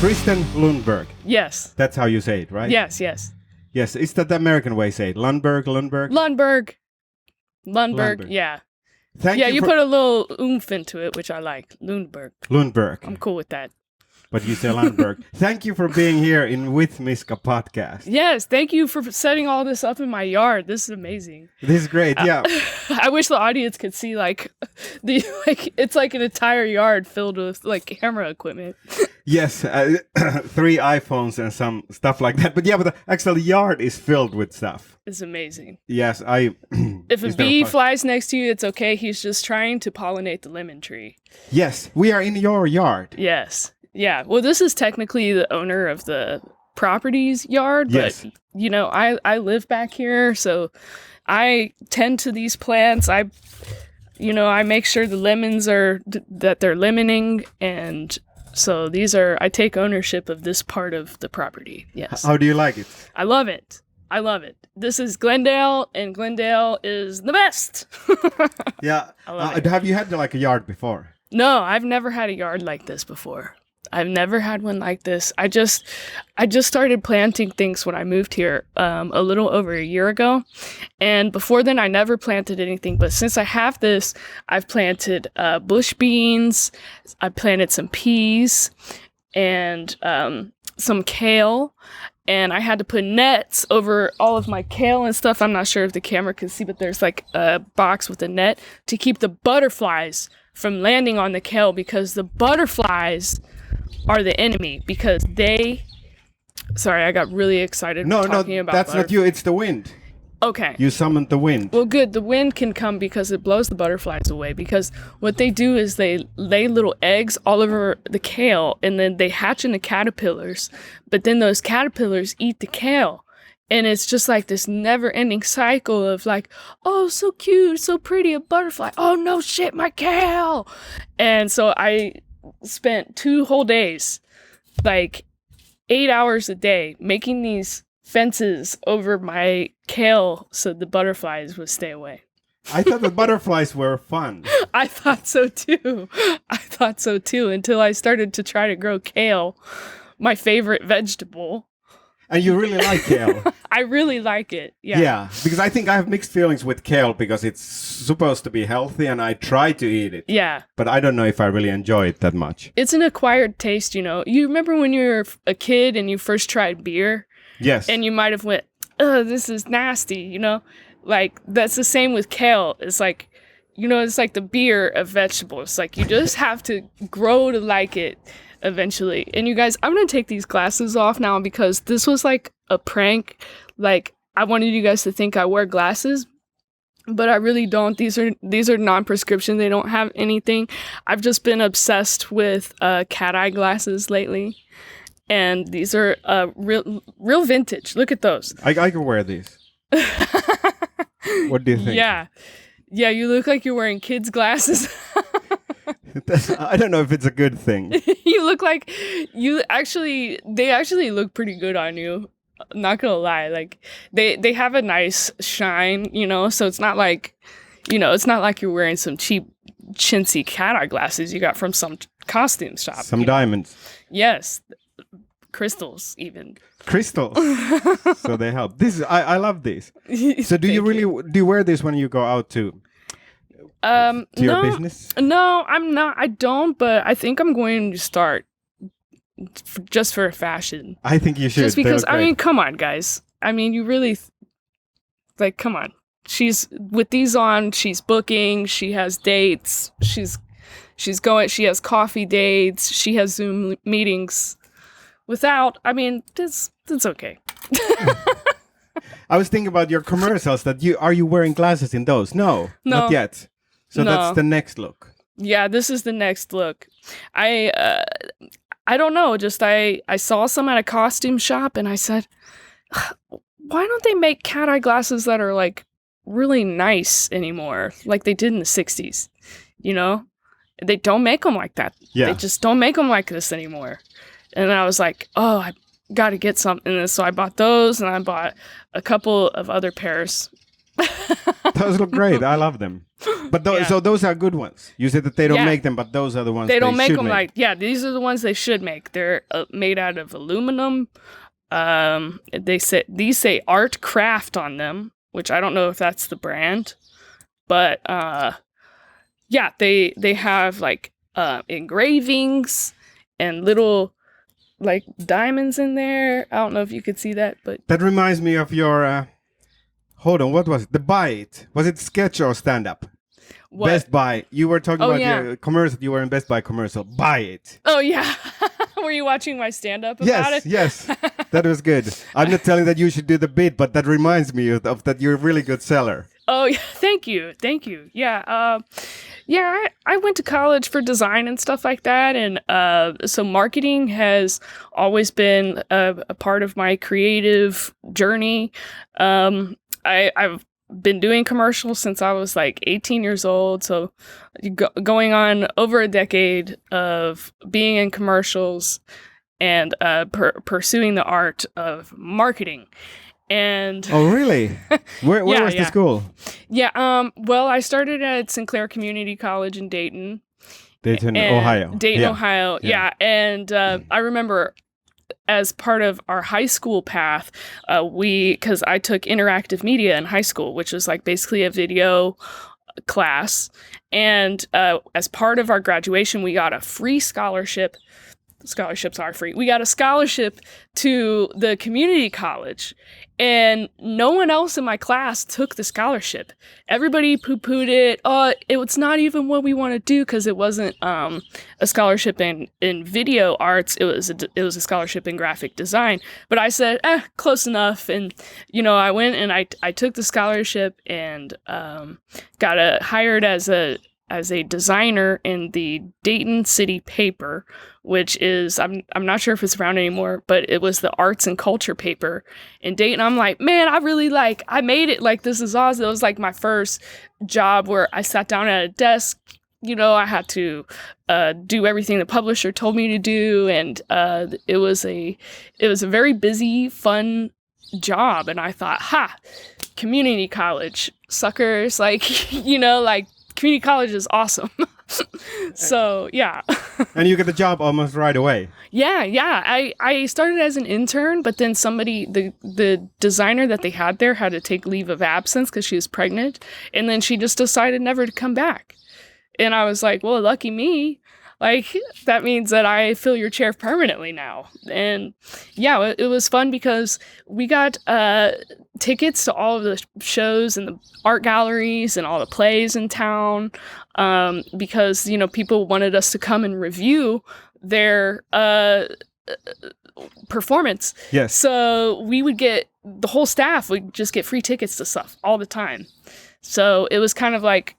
Kristen Lundberg. Yes. That's how you say it, right? Yes, yes. Yes, is that the American way say it? Lundberg. Lundberg, yeah. Thank you put a little oomph into it, which I like. Lundberg. I'm cool with that. But you say Lundberg. Thank you for being here in With Miska podcast. Yes, thank you for setting all this up in my yard. This is amazing. This is great, yeah. I wish the audience could see it's like an entire yard filled with like camera equipment. Yes, 3 iPhones and some stuff like that. But yeah, but the actual yard is filled with stuff. It's amazing. Yes, If a bee flies next to you, it's okay. He's just trying to pollinate the lemon tree. Yes, we are in your yard. Yes. Yeah. Well, this is technically the owner of the property's yard, but I live back here, so I tend to these plants. I make sure the lemons that they're lemoning, and so I take ownership of this part of the property. Yes. How do you like it? I love it. This is Glendale, and Glendale is the best. Yeah. Have you had like a yard before? No, I've never had a yard like this before. I've never had one like this. I just started planting things when I moved here a little over a year ago. And before then, I never planted anything. But since I have this, I've planted bush beans. I planted some peas and some kale. And I had to put nets over all of my kale and stuff. I'm not sure if the camera can see, but there's like a box with a net to keep the butterflies from landing on the kale, because the butterflies are the enemy, because sorry, I got really excited talking about that's not you, it's the wind. Okay. You summoned the wind. Well, good. The wind can come because it blows the butterflies away, because what they do is they lay little eggs all over the kale, and then they hatch into caterpillars, but then those caterpillars eat the kale. And it's just like this never-ending cycle of like, oh, so cute, so pretty, a butterfly. Oh, no shit, my kale. And so I spent 2 whole days, like 8 hours a day, making these fences over my kale so the butterflies would stay away. I thought the butterflies were fun. I thought so too until I started to try to grow kale, my favorite vegetable. And you really like kale. I really like it. Yeah. Yeah, because I think I have mixed feelings with kale, because it's supposed to be healthy and I try to eat it. Yeah. But I don't know if I really enjoy it that much. It's an acquired taste, You remember when you were a kid and you first tried beer? Yes. And you might have went, oh, this is nasty, Like, that's the same with kale. It's like, it's like the beer of vegetables. Like, you just have to grow to like it eventually. And you guys, I'm going to take these glasses off now, because this was like a prank. Like, I wanted you guys to think I wear glasses, but I really don't. These are non-prescription. They don't have anything. I've just been obsessed with cat eye glasses lately. And these are real vintage. Look at those. I can wear these. What do you think? Yeah, you look like you're wearing kids' glasses. I don't know if it's a good thing. You look like they actually look pretty good on you. Not gonna lie, like they have a nice shine, so it's not like, it's not like you're wearing some cheap chintzy cat eye glasses you got from some costume shop. Some diamonds. Yes. Crystals, even. Crystals. So they help. I love these. So do you wear this when you go out to your business? No, I'm not. I don't, but I think I'm going to start just for fashion. I think you should. Just because, come on, guys. You really, come on. She's, with these on, she's booking, she has dates, she has coffee dates, she has Zoom meetings. Without, that's okay. I was thinking about your commercials. Are you wearing glasses in those? No, not yet. So that's the next look. Yeah, this is the next look. I don't know. Just I saw some at a costume shop, and I said, why don't they make cat eye glasses that are like really nice anymore, like they did in the 60s? They don't make them like that. Yeah. They just don't make them like this anymore. And I was like, oh, I got to get something. And so I bought those, and I bought a couple of other pairs. Those look great. I love them. But so those are good ones. You said that they don't make them, but those are the ones they don't make them. Make. These are the ones they should make. They're made out of aluminum. These say Art Craft on them, which I don't know if that's the brand, but they have like engravings and little like diamonds in there. I don't know if you could see that, but that reminds me of your hold on, what was it? The Buy It. Was it sketch or stand up? What? Best Buy. You were talking about your commercial. You were in Best Buy commercial. Buy It. Oh yeah. Were you watching my stand up about it? Yes. That was good. I'm not telling that you should do the bit, but that reminds me of that you're a really good seller. Oh yeah, thank you. Yeah. I went to college for design and stuff like that, and so marketing has always been a part of my creative journey. I've been doing commercials since I was like 18 years old, so going on over a decade of being in commercials and pursuing the art of marketing. And oh really? Where was the school? Well, I started at Sinclair Community College in Dayton, Ohio. Ohio. Yeah. And I remember as part of our high school path, because I took interactive media in high school, which was like basically a video class. And as part of our graduation, we got a free scholarship. Scholarships are free. We got a scholarship to the community college, and no one else in my class took the scholarship. Everybody poo-pooed it. It's not even what we want to do, because it wasn't a scholarship in video arts. It was a scholarship in graphic design. But I said, close enough. And I went and I took the scholarship and got hired as a designer in the Dayton City paper, which is, I'm not sure if it's around anymore, but it was the arts and culture paper in Dayton. I'm like, man, I made it. Like, this is awesome. It was like my first job where I sat down at a desk. I had to do everything the publisher told me to do. And it was a very busy, fun job. And I thought, community college, suckers, like, community college is awesome. So, yeah. And you get the job almost right away. Yeah. I started as an intern, but then the designer that they had there had to take leave of absence because she was pregnant. And then she just decided never to come back. And I was like, well, lucky me. Like, that means that I fill your chair permanently now. And yeah, it was fun because we got tickets to all of the shows and the art galleries and all the plays in town, because, people wanted us to come and review their performance. Yes. So we would get, the whole staff would just get free tickets to stuff all the time. So it was kind of like,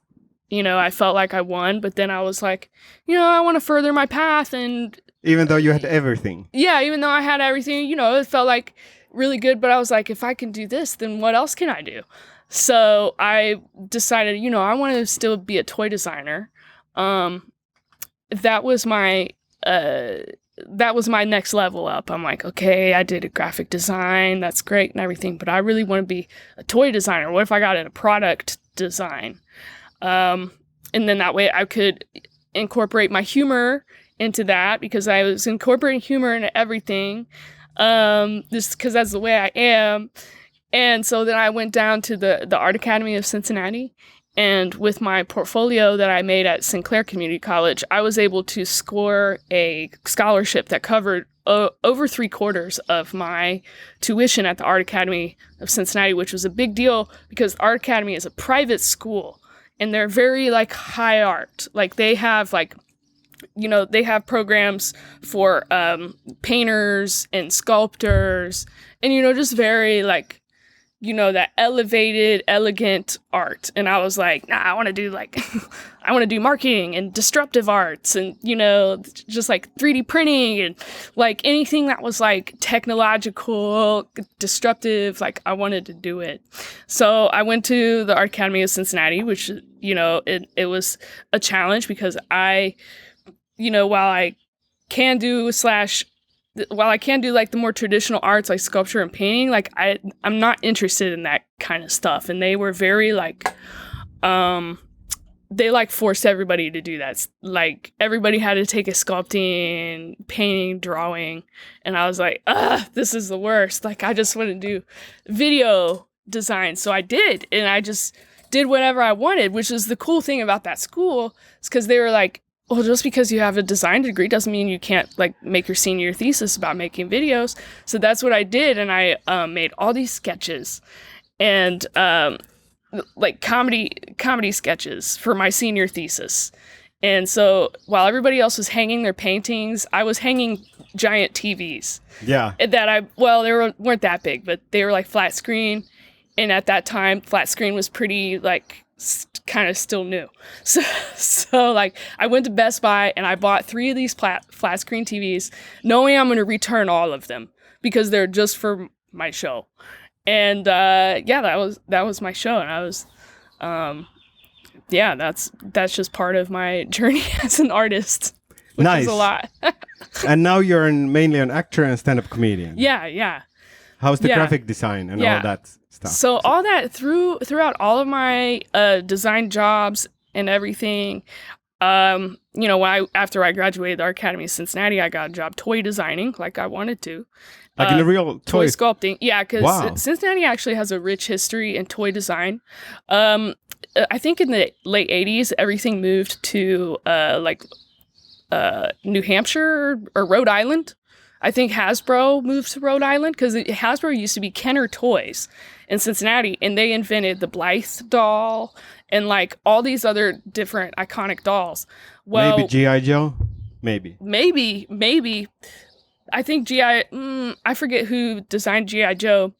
I felt like I won, but then I was like, I want to further my path. And even though you had everything. Yeah, even though I had everything, it felt like really good. But I was like, if I can do this, then what else can I do? So I decided, I want to still be a toy designer. That was my next level up. I'm like, okay, I did a graphic design. That's great and everything. But I really want to be a toy designer. What if I got into product design? And then that way I could incorporate my humor into that, because I was incorporating humor into everything, just because that's the way I am. And so then I went down to the Art Academy of Cincinnati, and with my portfolio that I made at Sinclair Community College, I was able to score a scholarship that covered over 3/4 of my tuition at the Art Academy of Cincinnati, which was a big deal because Art Academy is a private school. And they're very, like, high art. Like, they have, like, they have programs for painters and sculptors. And, just very, like, that elevated, elegant art. And I was like, I want to do, like, I want to do marketing and disruptive arts and, just, like, 3D printing and, like, anything that was, like, technological, disruptive. Like, I wanted to do it. So I went to the Art Academy of Cincinnati, which, it was a challenge because while I can do like the more traditional arts like sculpture and painting, like I'm not interested in that kind of stuff. And they were very like they like forced everybody to do that. Like everybody had to take a sculpting, painting, drawing, and I was like, this is the worst. Like I just want to do video design, so I did, and I just did whatever I wanted, which is the cool thing about that school, is because they were like, well, just because you have a design degree doesn't mean you can't like make your senior thesis about making videos. So that's what I did, and I made all these sketches, and like comedy sketches for my senior thesis. And so while everybody else was hanging their paintings, I was hanging giant TVs. Yeah. They weren't that big, but they were like flat screen. And at that time, flat screen was pretty like kind of still new. So like I went to Best Buy and I bought 3 of these flat screen TVs, knowing I'm going to return all of them because they're just for my show. And that was my show, and I was, that's just part of my journey as an artist, which is a lot. And now you're mainly an actor and stand-up comedian. Yeah. How's the graphic design and all that stuff? So all that throughout all of my design jobs and everything, after I graduated the Art Academy of Cincinnati, I got a job toy designing like I wanted to. Like in a real toy sculpting. Yeah, because Cincinnati actually has a rich history in toy design. I think in the late 80s, everything moved to New Hampshire or Rhode Island. I think Hasbro moved to Rhode Island because Hasbro used to be Kenner Toys in Cincinnati, and they invented the Blythe doll and like all these other different iconic dolls. Well, maybe G.I. Joe? Maybe. I think I forget who designed G.I. Joe,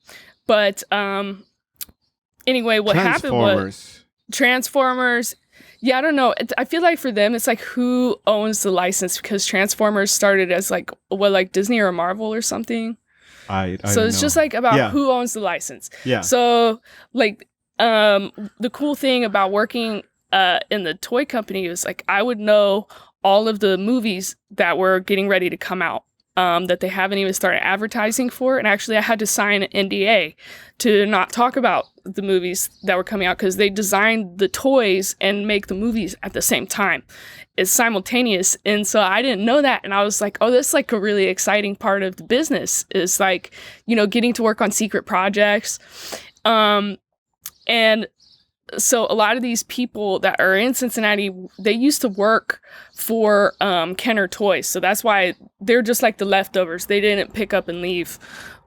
but anyway, what happened was Transformers. Yeah, I don't know. I feel like for them, it's like who owns the license, because Transformers started as like Disney or Marvel or something. I so it's just like about who owns the license. Yeah. So like the cool thing about working in the toy company was like I would know all of the movies that were getting ready to come out. That they haven't even started advertising for. And actually, I had to sign an NDA to not talk about the movies that were coming out because they designed the toys and make the movies at the same time. It's simultaneous. And so I didn't know that. And I was like, oh, that's like a really exciting part of the business is like, getting to work on secret projects. And so a lot of these people that are in Cincinnati, they used to work for Kenner Toys. So that's why they're just like the leftovers. They didn't pick up and leave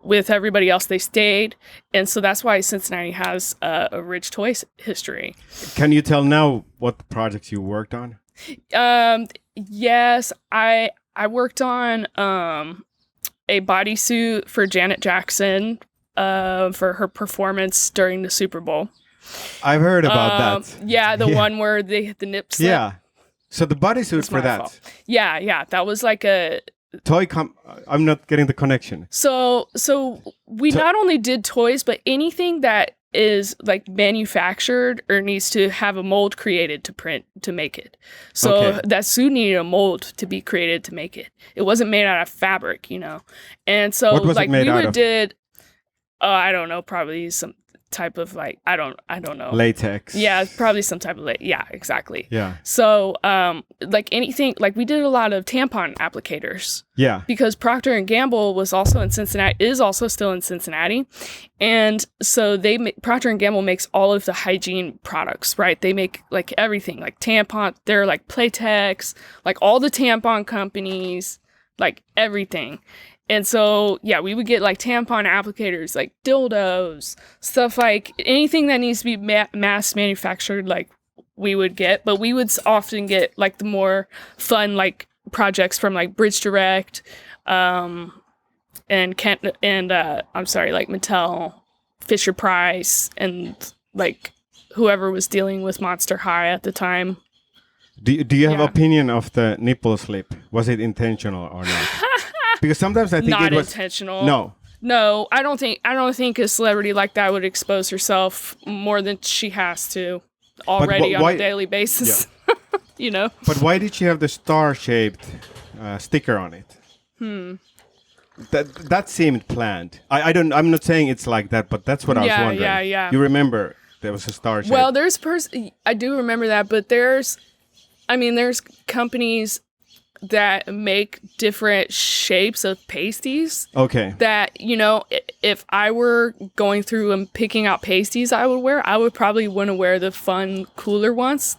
with everybody else. They stayed. And so that's why Cincinnati has a rich toys history. Can you tell now what projects you worked on? Yes, I worked on a bodysuit for Janet Jackson for her performance during the Super Bowl. I've heard about that. Yeah, the one where they hit the nip slip. Yeah. So the bodysuit for that. Fault. Yeah. That was like a toy. I'm not getting the connection. So we not only did toys, but anything that is like manufactured or needs to have a mold created to make it. So that suit needed a mold to be created to make it. It wasn't made out of fabric, And so what was it made out of? I don't know, probably some type of like I don't know, latex. Yeah, probably some type of yeah, exactly. Yeah. So like anything, like we did a lot of tampon applicators. Yeah. Because Procter and Gamble was also in Cincinnati, is also still in Cincinnati, and so Procter and Gamble makes all of the hygiene products, right? They make like everything, like tampon. They're like Playtex, like all the tampon companies, like everything. And so, yeah, we would get like tampon applicators, like dildos, stuff like anything that needs to be mass manufactured, like we would get. But we would often get like the more fun like projects from like Bridge Direct, like Mattel, Fisher Price, and like whoever was dealing with Monster High at the time. Do you have opinion of the nipple slip? Was it intentional or not? Because sometimes I think not it was intentional. No, I don't think a celebrity like that would expose herself more than she has to already on a daily basis. Yeah. But why did she have the star-shaped sticker on it? That seemed planned. I'm not saying it's like that, but that's what I was wondering. Yeah. You remember? there was a star shape. Well, I do remember that, but there's companies that make different shapes of pasties. Okay. That, if I were going through and picking out pasties I would probably want to wear the fun, cooler ones,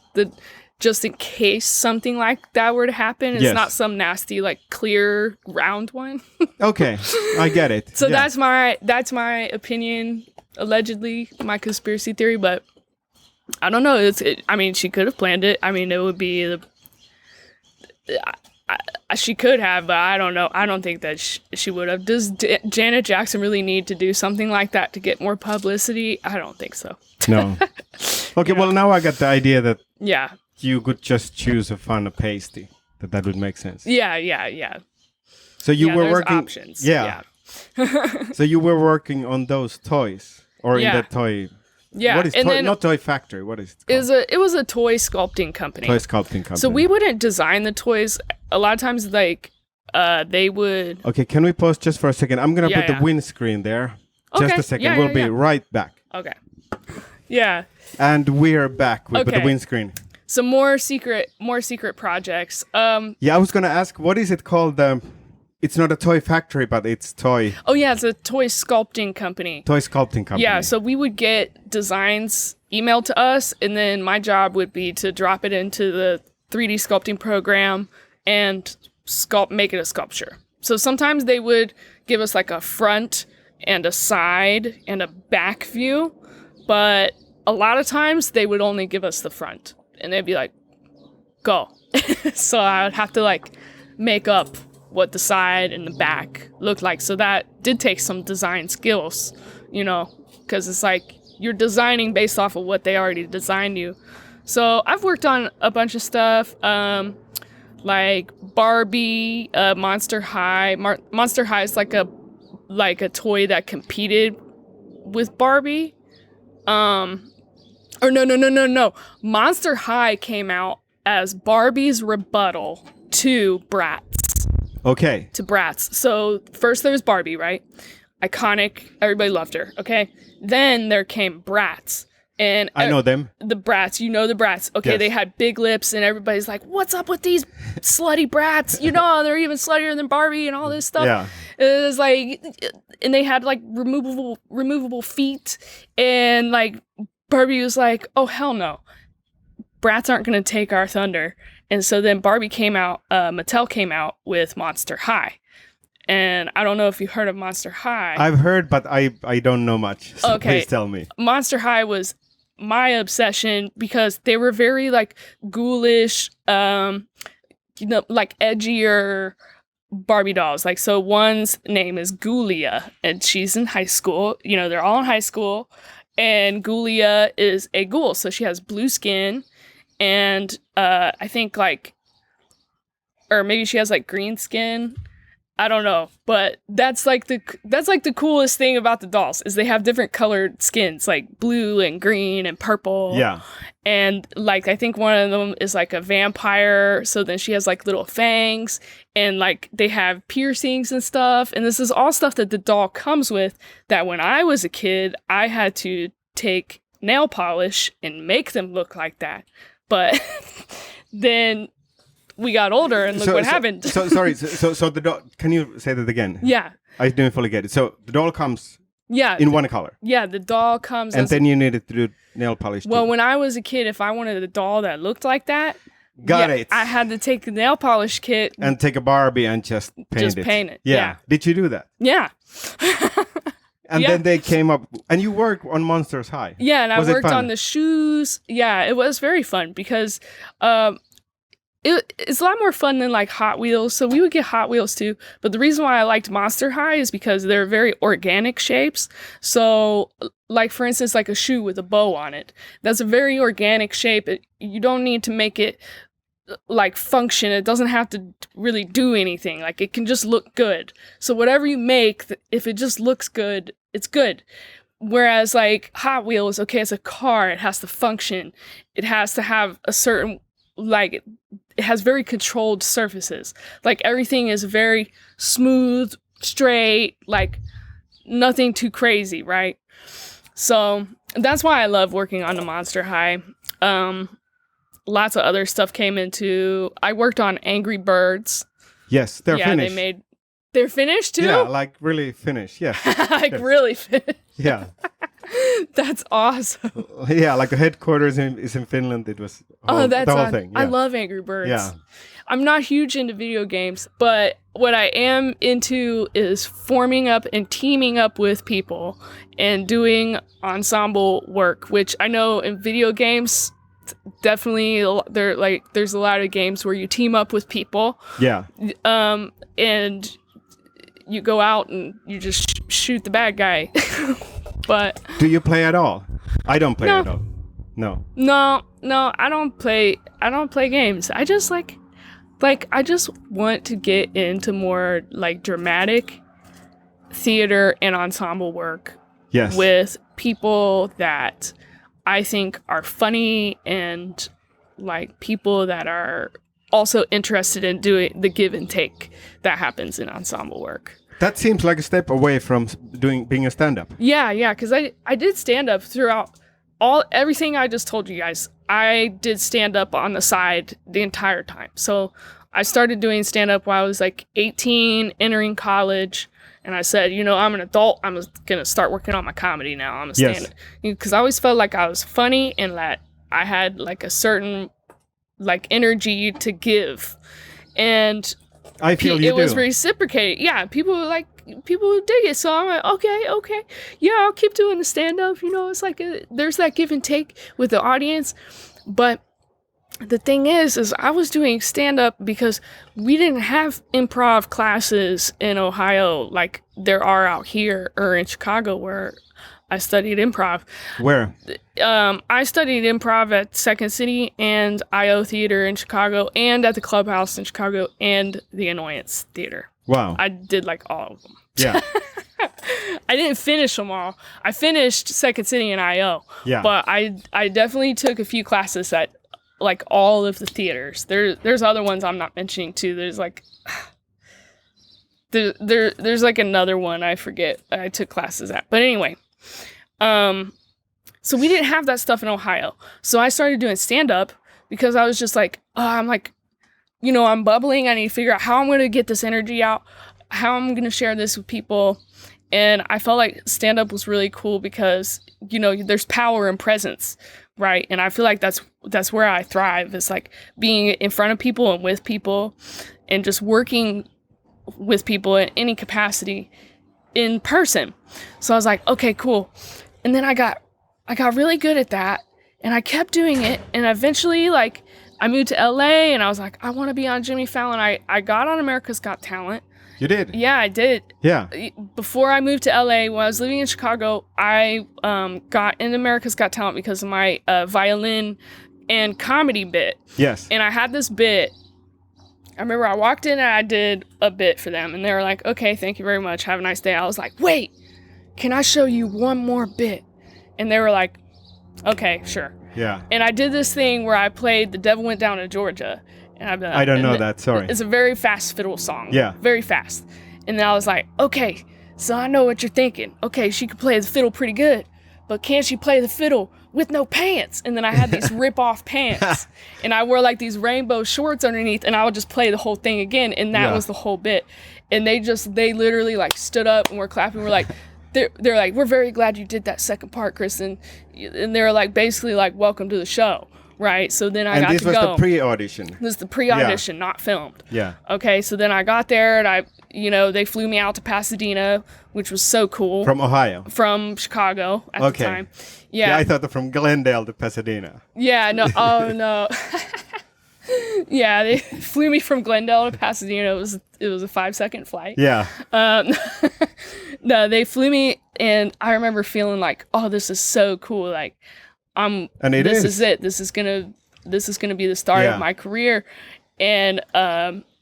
just in case something like that were to happen. It's not some nasty, like, clear, round one. Okay, I get it. So that's my opinion, allegedly, my conspiracy theory, but I don't know. She could have planned it. I mean, it would be she could have, but I don't know. I don't think that she would have. Does Janet Jackson really need to do something like that to get more publicity? I don't think so. No. Okay, well, now I got the idea that yeah, you could just choose a fun pasty. That would make sense. Yeah. So you were working options. Yeah. So you were working on those toys, or in that toy. Yeah. What is not Toy Factory? What is it called? It was a toy sculpting company. Toy sculpting company. So we wouldn't design the toys. A lot of times, like, they would. Okay, can we pause just for a second? I'm gonna put the windscreen there. Just a second. We'll be right back. Okay. Yeah. And we're back with the windscreen. Some more secret projects. Yeah, I was gonna ask, what is it called? It's not a toy factory, but it's toy. Oh yeah, it's a toy sculpting company. Toy sculpting company. Yeah, so we would get designs emailed to us, and then my job would be to drop it into the 3D sculpting program and make it a sculpture. So sometimes they would give us like a front and a side and a back view, but a lot of times they would only give us the front, and they'd be like, go. So I would have to like make up what the side and the back looked like. So that did take some design skills, because it's like you're designing based off of what they already designed you. So I've worked on a bunch of stuff, like Barbie, Monster High. Monster High is like a toy that competed with Barbie. No. Monster High came out as Barbie's rebuttal to Bratz. Okay. To Bratz. So first there was Barbie, right? Iconic. Everybody loved her. Okay. Then there came Bratz. And I know them. The Bratz. You know the Bratz. Okay. Yes. They had big lips and everybody's like, what's up with these slutty Bratz? They're even sluttier than Barbie and all this stuff. Yeah. It was like, and they had like removable feet. And like Barbie was like, oh, hell no. Bratz aren't going to take our thunder. And so then Barbie came out, Mattel came out with Monster High. And I don't know if you heard of Monster High. I've heard, but I don't know much. So okay. Please tell me. Monster High was my obsession because they were very like ghoulish, like edgier Barbie dolls. Like, so one's name is Ghoulia and she's in high school. They're all in high school. And Ghoulia is a ghoul. So she has blue skin. And I think or maybe she has like green skin. I don't know, but that's like the coolest thing about the dolls is they have different colored skins, like blue and green and purple. Yeah. And like I think one of them is like a vampire, so then she has like little fangs, and like they have piercings and stuff. And this is all stuff that the doll comes with. That when I was a kid, I had to take nail polish and make them look like that. But then we got older and look what happened. So the doll, can you say that again? Yeah. I didn't fully get it. So the doll comes in one color. Yeah, the doll comes. And then you needed to do nail polish Well, too. when I was a kid, if I wanted a doll that looked like that, Got it. I had to take the nail polish kit. And take a Barbie and just paint it. Yeah. Did you do that? Yeah. And then they came up, and you worked on Monsters High. Yeah, and I worked on the shoes. Yeah, it was very fun because it's a lot more fun than like Hot Wheels. So we would get Hot Wheels too. But the reason why I liked Monster High is because they're very organic shapes. So like, for instance, like a shoe with a bow on it. That's a very organic shape. You don't need to make it like function. It doesn't have to really do anything. Like, it can just look good. So whatever you make, if it just looks good, it's good. Whereas like Hot Wheels, okay, it's a car. It has to function. It has to have a certain, like, it has very controlled surfaces. Like, everything is very smooth, straight, like nothing too crazy, right? So that's why I love working on the Monster High. Lots of other stuff came into. I worked on Angry Birds. Yes, they're finished. They're finished too? Yeah, like really finished. Yes. Like really finished. Yeah. That's awesome. Yeah, like the headquarters is in Finland. It was that's the whole awesome. thing. Yeah. I love Angry Birds. Yeah. I'm not huge into video games, but what I am into is forming up and teaming up with people and doing ensemble work, which I know in video games, definitely there's a lot of games where you team up with people. Yeah. And you go out and you just shoot the bad guy. But do you play at all? I don't play at all. No. No, I don't play games. I just I just want to get into more like dramatic theater and ensemble work. Yes. With people that I think are funny and like people that are also interested in doing the give and take that happens in ensemble work. That seems like a step away from being a stand-up. Yeah, because I did stand-up throughout everything I just told you guys. I did stand-up on the side the entire time. So I started doing stand-up while I was like 18, entering college, and I said, I'm an adult. I'm going to start working on my comedy now. I'm a stand-up. Because I always felt like I was funny and that I had like a certain like energy to give. And I feel it was reciprocated. Yeah, people dig it. So I'm like, okay. Yeah, I'll keep doing the stand-up. It's like there's that give and take with the audience. But the thing is I was doing stand-up because we didn't have improv classes in Ohio like there are out here or in Chicago where I studied improv. Where? I studied improv at Second City and IO Theater in Chicago and at the Clubhouse in Chicago and the Annoyance Theater. Wow. I did like all of them. Yeah. I didn't finish them all. I finished Second City and IO. Yeah. But I definitely took a few classes at like all of the theaters. There's other ones I'm not mentioning too. There's like there's like another one I forget I took classes at. But anyway, so we didn't have that stuff in Ohio. So I started doing stand-up because I was just like, I'm like, I'm bubbling. I need to figure out how I'm going to get this energy out, how I'm going to share this with people. And I felt like stand-up was really cool because, there's power and presence, right? And I feel like that's where I thrive. It's like being in front of people and with people and just working with people in any capacity in person. So I was like, okay, cool. And then I got really good at that and I kept doing it. And eventually like I moved to LA and I was like, I want to be on Jimmy Fallon. I got on America's Got Talent. You did? Yeah, I did. Yeah. Before I moved to LA, when I was living in Chicago, I got in America's Got Talent because of my violin and comedy bit. Yes. And I had this bit. I remember I walked in and I did a bit for them. And they were like, okay, thank you very much. Have a nice day. I was like, wait, can I show you one more bit? And they were like, okay, sure. Yeah. And I did this thing where I played The Devil Went Down to Georgia. And I don't know that, sorry. It's a very fast fiddle song. Yeah. Very fast. And then I was like, okay, so I know what you're thinking. Okay, she could play the fiddle pretty good, but can she play the fiddle with no pants? And then I had these rip-off pants. And I wore like these rainbow shorts underneath, and I would just play the whole thing again. And that was the whole bit. And they literally like stood up and were clapping. We're like, they're like, we're very glad you did that second part, Kristen. And they're like, basically like, welcome to the show. Right, so then I got to go. And this was the pre-audition. This is the pre-audition, not filmed. Yeah. Okay, so then I got there and they flew me out to Pasadena, which was so cool. From Ohio? From Chicago at the time. Yeah, I thought from Glendale to Pasadena. Yeah, no, oh no. Yeah, they flew me from Glendale to Pasadena. It was a 5-second flight. Yeah. No, they flew me and I remember feeling like, oh, this is so cool. Like, this is it. This is gonna be the start of my career. And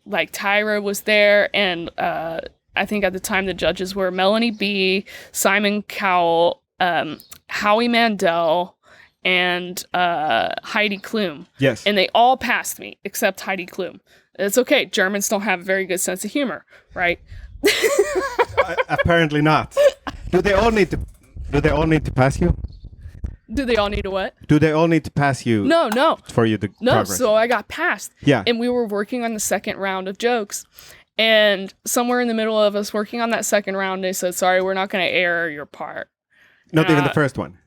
like Tyra was there, and I think at the time the judges were Melanie B, Simon Cowell, Howie Mandel, and Heidi Klum. Yes. And they all passed me except Heidi Klum. It's okay. Germans don't have a very good sense of humor, right? Apparently not. Do they all need to pass you? Do they all need a what? Do they all need to pass you? No. For you to No, progress? so I got passed. Yeah. And we were working on the second round of jokes. And somewhere in the middle of us working on that second round, they said, sorry, we're not going to air your part. Not even the first one?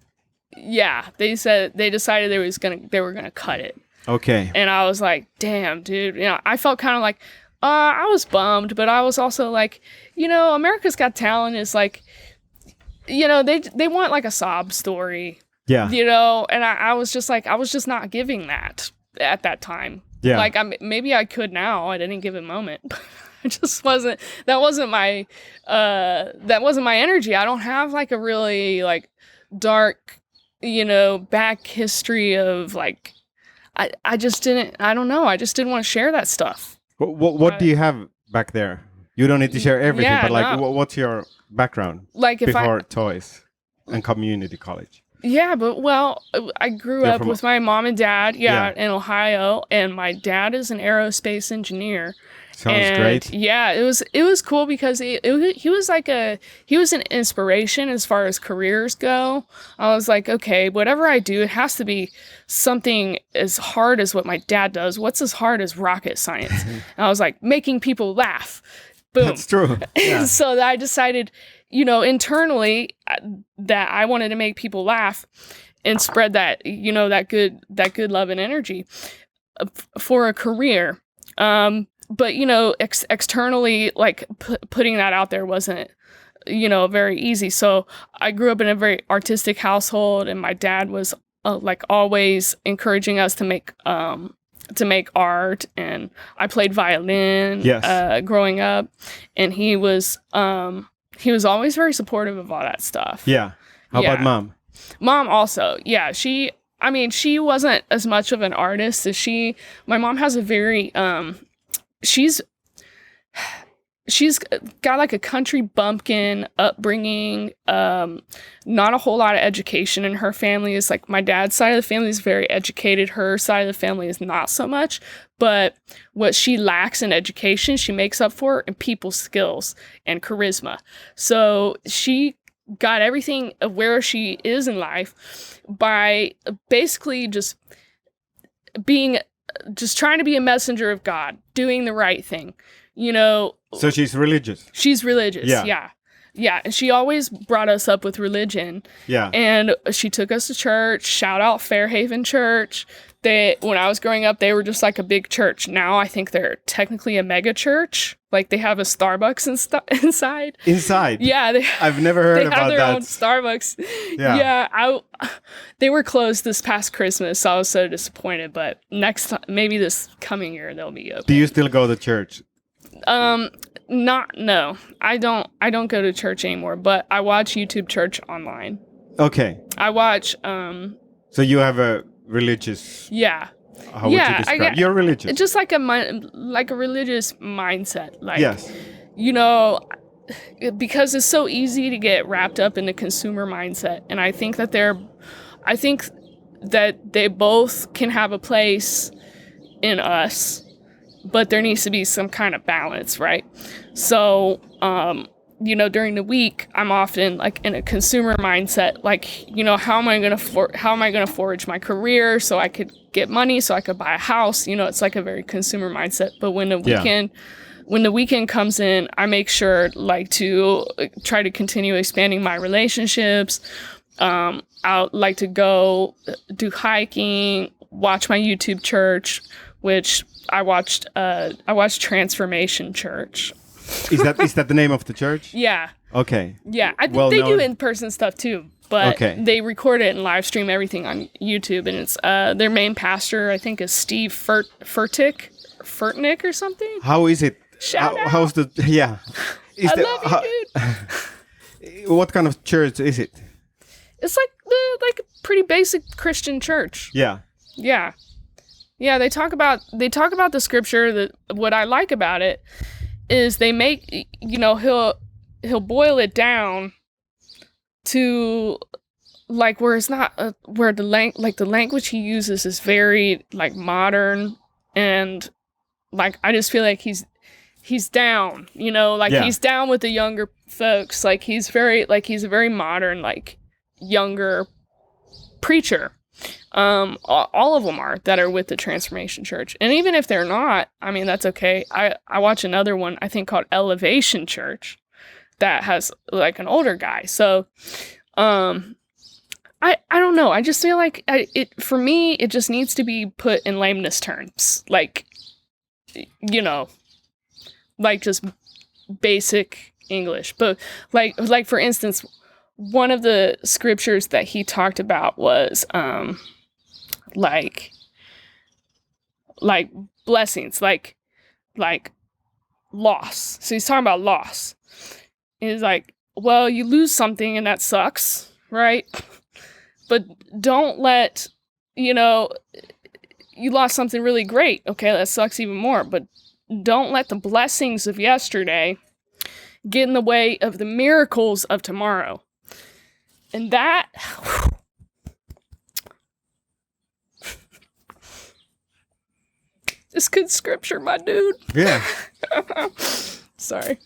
Yeah. They said they decided they were going to cut it. Okay. And I was like, damn, dude. You know, I felt kind of like, I was bummed, but I was also like, you know, America's Got Talent is like, you know, they want like a sob story. Yeah. You know, and I was just like, I was just not giving that at that time. Yeah. Like, maybe I could now at any given moment. But I just wasn't, that wasn't my energy. I don't have like a really like dark, you know, back history of like, I just didn't, I don't know. I just didn't want to share that stuff. What do you have back there? You don't need to share everything, but like, what's your background? Like before toys and community college? Yeah, but well, I grew up with my mom and dad, in Ohio, and my dad is an aerospace engineer. Sounds great. Yeah, it was cool because he was an inspiration as far as careers go. I was like, okay, whatever I do, it has to be something as hard as what my dad does. What's as hard as rocket science? And I was like, making people laugh. Boom. That's true. Yeah. So I decided, you know, internally that I wanted to make people laugh and spread that, you know, that good love and energy for a career. But, you know, externally, like putting that out there wasn't, you know, very easy. So I grew up in a very artistic household, and my dad was like always encouraging us to make art, and I played violin growing up, and he was always very supportive of all that stuff. Yeah. How about mom? Mom also. Yeah. She wasn't as much of an artist as my mom has a very, she's got like a country bumpkin upbringing, not a whole lot of education in her family. Is like my dad's side of the family is very educated. Her side of the family is not so much, but what she lacks in education, she makes up for in people skills and charisma. So she got everything of where she is in life by basically just trying to be a messenger of God, doing the right thing, you know. So she's religious. She's religious. Yeah. And she always brought us up with religion. Yeah. And she took us to church. Shout out Fairhaven Church. When I was growing up, they were just like a big church. Now I think they're technically a mega church. Like they have a Starbucks inside. Inside? Yeah. I've never heard about that. They have their own Starbucks. Yeah. They were closed this past Christmas, so I was so disappointed. But next time, maybe this coming year, they'll be open. Do you still go to church? No. I don't go to church anymore, but I watch YouTube Church online. Okay. I watch, So you have a religious... Yeah. How would you describe? You're religious. It's just like a religious mindset. Like, yes. You know, because it's so easy to get wrapped up in the consumer mindset. And I think that they both can have a place in us, but there needs to be some kind of balance, right? So, you know, during the week, I'm often like in a consumer mindset, like, you know, how am I going to forge my career so I could get money, so I could buy a house? You know, it's like a very consumer mindset. But when the weekend comes in, I make sure like to try to continue expanding my relationships. I like to go do hiking, watch my YouTube church, which I watched Transformation Church. Is that the name of the church? Yeah. Okay. Yeah, I think they do in-person stuff too, but they record it and live stream everything on YouTube, and it's their main pastor, I think, is Steve Furtick or something. How is it? Shout out. How's the love you, dude. What kind of church is it? It's like a pretty basic Christian church. Yeah. Yeah. Yeah, they talk about the scripture. That what I like about it is they make, you know, he'll boil it down to like where it's not where the language he uses is very like modern, and like I just feel like he's down, you know, like he's down with the younger folks. Like he's a very modern, like younger preacher. All of them are that are with the Transformation Church. And even if they're not, I mean, that's okay. I watch another one, I think called Elevation Church, that has like an older guy. So, I don't know. I just feel like for me, it just needs to be put in lameness terms. Like, you know, like just basic English. But like for instance, one of the scriptures that he talked about was like blessings, like loss. So he's talking about loss. And he's like, well, you lose something and that sucks, right? But don't let, you lost something really great. Okay, that sucks even more. But don't let the blessings of yesterday get in the way of the miracles of tomorrow. And that, it's good scripture, my dude. Yeah. Sorry.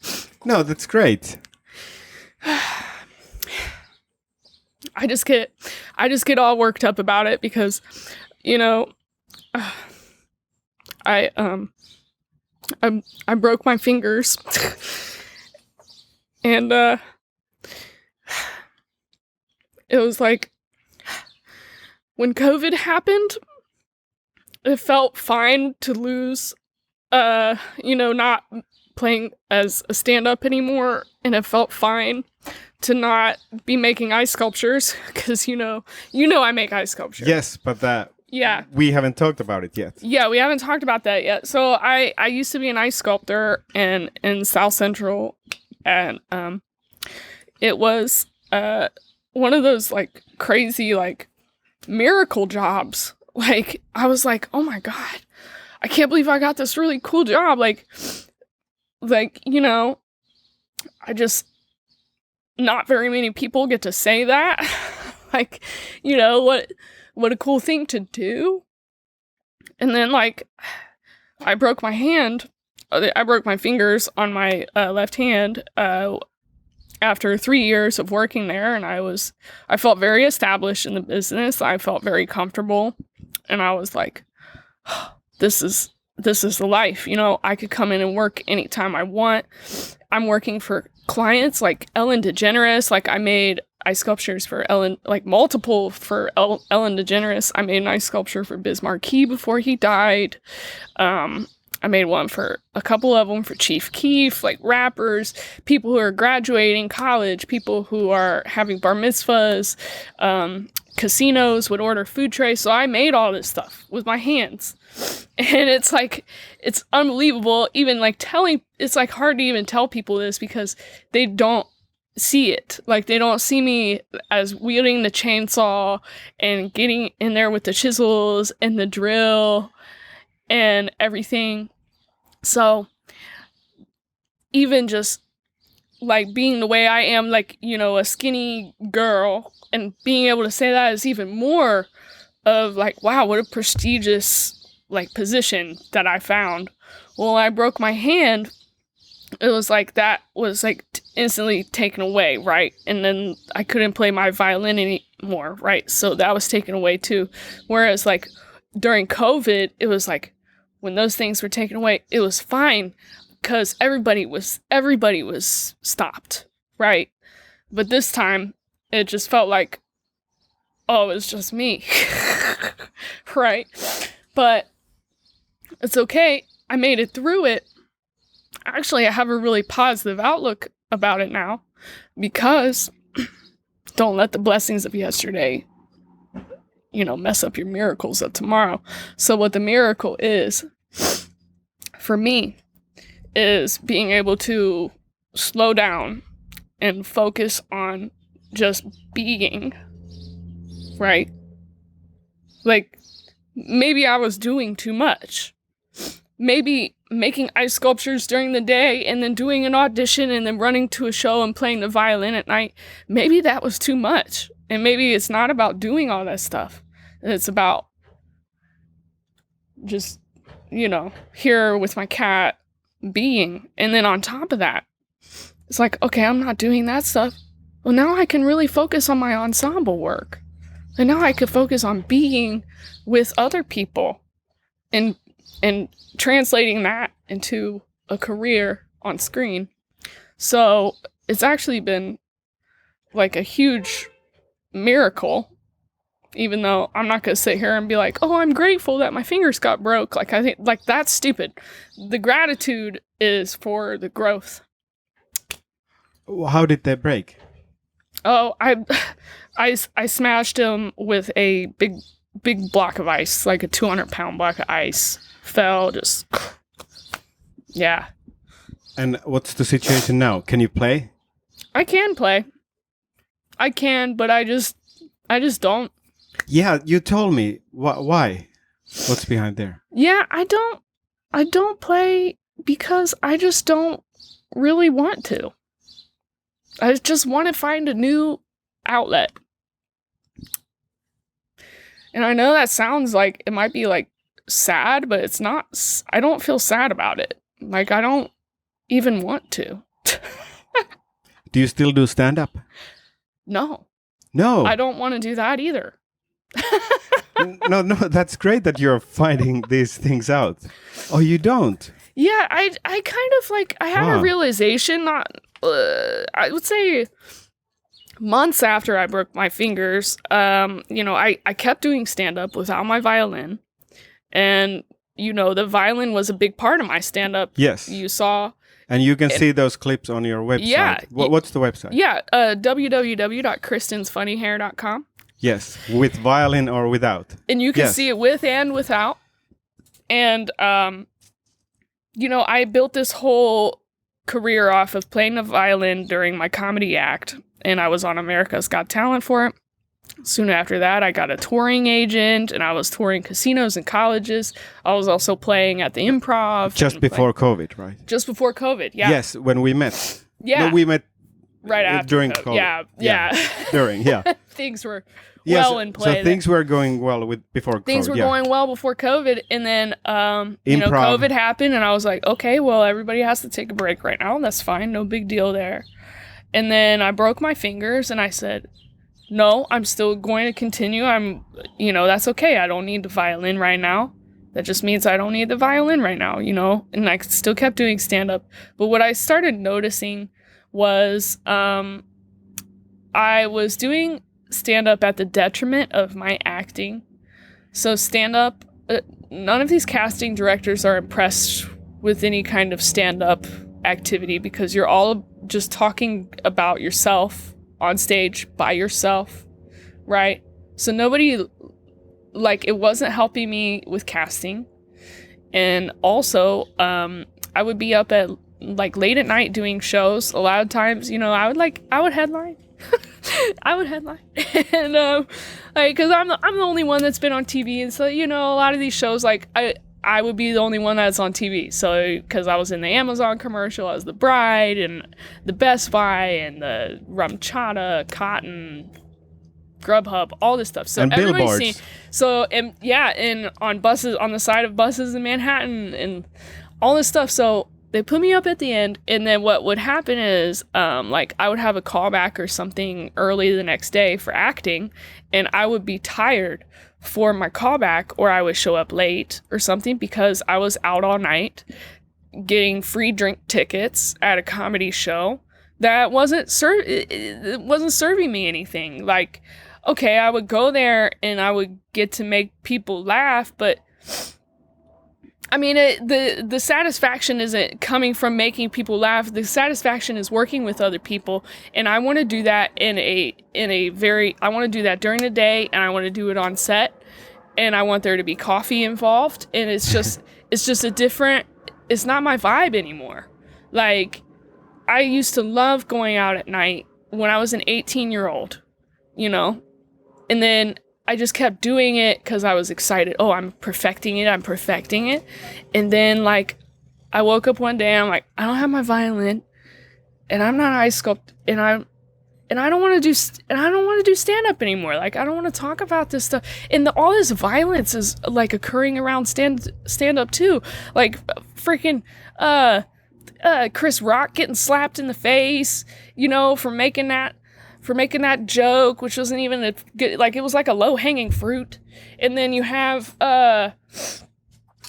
No, that's great. I just get all worked up about it because, I broke my fingers and it was like when COVID happened, it felt fine to lose, not playing as a stand-up anymore, and it felt fine to not be making ice sculptures because I make ice sculptures. Yes, but we haven't talked about it yet. Yeah, we haven't talked about that yet. So I used to be an ice sculptor in South Central, and it was one of those like crazy like miracle jobs. Like I was like, oh my God, I can't believe I got this really cool job. Like I just, not very many people get to say that. Like, what a cool thing to do. And then like, I broke my fingers on my left hand after 3 years of working there. And I felt very established in the business. I felt very comfortable. And I was like, oh, this is the life. I could come in and work anytime I want. I'm working for clients like Ellen DeGeneres. Like I made ice sculptures for Ellen, like multiple for Ellen DeGeneres. I made an ice sculpture for Biz Markie before he died. I made one for a couple of them for Chief Keef, like rappers, people who are graduating college, people who are having bar mitzvahs, casinos would order food trays. So I made all this stuff with my hands. And it's like, it's unbelievable. Even like it's like hard to even tell people this because they don't see it. Like they don't see me as wielding the chainsaw and getting in there with the chisels and the drill and everything. So even just like being the way I am, like, a skinny girl, and being able to say that is even more of like, wow, what a prestigious like position that I found. Well, I broke my hand. It was like that was like instantly taken away, right? And then I couldn't play my violin anymore, right? So that was taken away too. Whereas like during COVID, it was like when those things were taken away, it was fine because everybody was stopped, right? But this time it just felt like, oh, it's just me, right? But it's okay. I made it through it. Actually, I have a really positive outlook about it now because don't let the blessings of yesterday, mess up your miracles of tomorrow. So what the miracle is, for me, is being able to slow down and focus on just being, right? Like, maybe I was doing too much. Maybe making ice sculptures during the day and then doing an audition and then running to a show and playing the violin at night, maybe that was too much. And maybe it's not about doing all that stuff. It's about just, here with my cat being. And then on top of that, it's like, okay, I'm not doing that stuff. Well, now I can really focus on my ensemble work. And now I could focus on being with other people and translating that into a career on screen. So it's actually been like a huge miracle, even though I'm not going to sit here and be like, oh, I'm grateful that my fingers got broke. Like, I think like that's stupid. The gratitude is for the growth. How did they break? Oh, I smashed him with a big block of ice, like a 200-pound block of ice. Fell, just, yeah. And what's the situation now? Can you play? I can play. I can, but I just don't. Yeah, you told me. Why? What's behind there? Yeah, I don't play because I just don't really want to. I just want to find a new outlet. And I know that sounds like it might be like sad, but it's not. I don't feel sad about it. Like, I don't even want to. Do you still do stand-up? No. No. I don't want to do that either. No, that's great that you're finding these things out. Oh, you don't? Yeah, I kind of like, I had a realization, I would say months after I broke my fingers, I kept doing stand-up without my violin. And, the violin was a big part of my stand-up. Yes. You saw. And you can see those clips on your website. Yeah. What's the website? Yeah, www.kristensfunnyhair.com. Yes, with violin or without. And you can see it with and without. And, I built this whole career off of playing the violin during my comedy act. And I was on America's Got Talent for it. Soon after that, I got a touring agent, and I was touring casinos and colleges. I was also playing at the Improv. Just before COVID, right? Just before COVID, yeah. Yes, when we met. Yeah. No, we met right after during COVID. COVID. Yeah. During, yeah. Things were well in play. So things were going well before COVID. Things were going well before COVID, and then COVID happened, and I was like, okay, well, everybody has to take a break right now. That's fine, no big deal there. And then I broke my fingers, and I said, no, I'm still going to continue. That's okay. I don't need the violin right now. That just means I don't need the violin right now, and I still kept doing stand-up. But what I started noticing was I was doing stand-up at the detriment of my acting. So stand-up, none of these casting directors are impressed with any kind of stand-up activity because you're all just talking about yourself on stage by yourself, right? So nobody, it wasn't helping me with casting. And also, I would be up at late at night doing shows. A lot of times, I would headline. I would headline. And because I'm the only one that's been on TV, and so a lot of these shows, I would be the only one that's on TV. So, because I was in the Amazon commercial, I was the Bride and the Best Buy and the Rum Chata, Cotton, Grubhub, all this stuff. So and everybody's billboards. seen. So, and on buses, on the side of buses in Manhattan and all this stuff. So they put me up at the end, and then what would happen is, I would have a callback or something early the next day for acting, and I would be tired for my callback, or I would show up late or something because I was out all night getting free drink tickets at a comedy show that wasn't serving me anything. Okay, I would go there and I would get to make people laugh, but the satisfaction isn't coming from making people laugh. The satisfaction is working with other people, and I want to do that I want to do that during the day, and I want to do it on set, and I want there to be coffee involved, and it's just it's not my vibe anymore. I used to love going out at night when I was an 18-year-old, and then I just kept doing it because I was excited. Oh, I'm perfecting it. And then, I woke up one day and I'm like, I don't have my violin, and I'm not ice sculpt, and I don't want to do stand up anymore. I don't want to talk about this stuff. And all this violence is occurring around stand up too. Freaking Chris Rock getting slapped in the face, for making that for making that joke, which wasn't even a good, like, it was like a low-hanging fruit. And then you have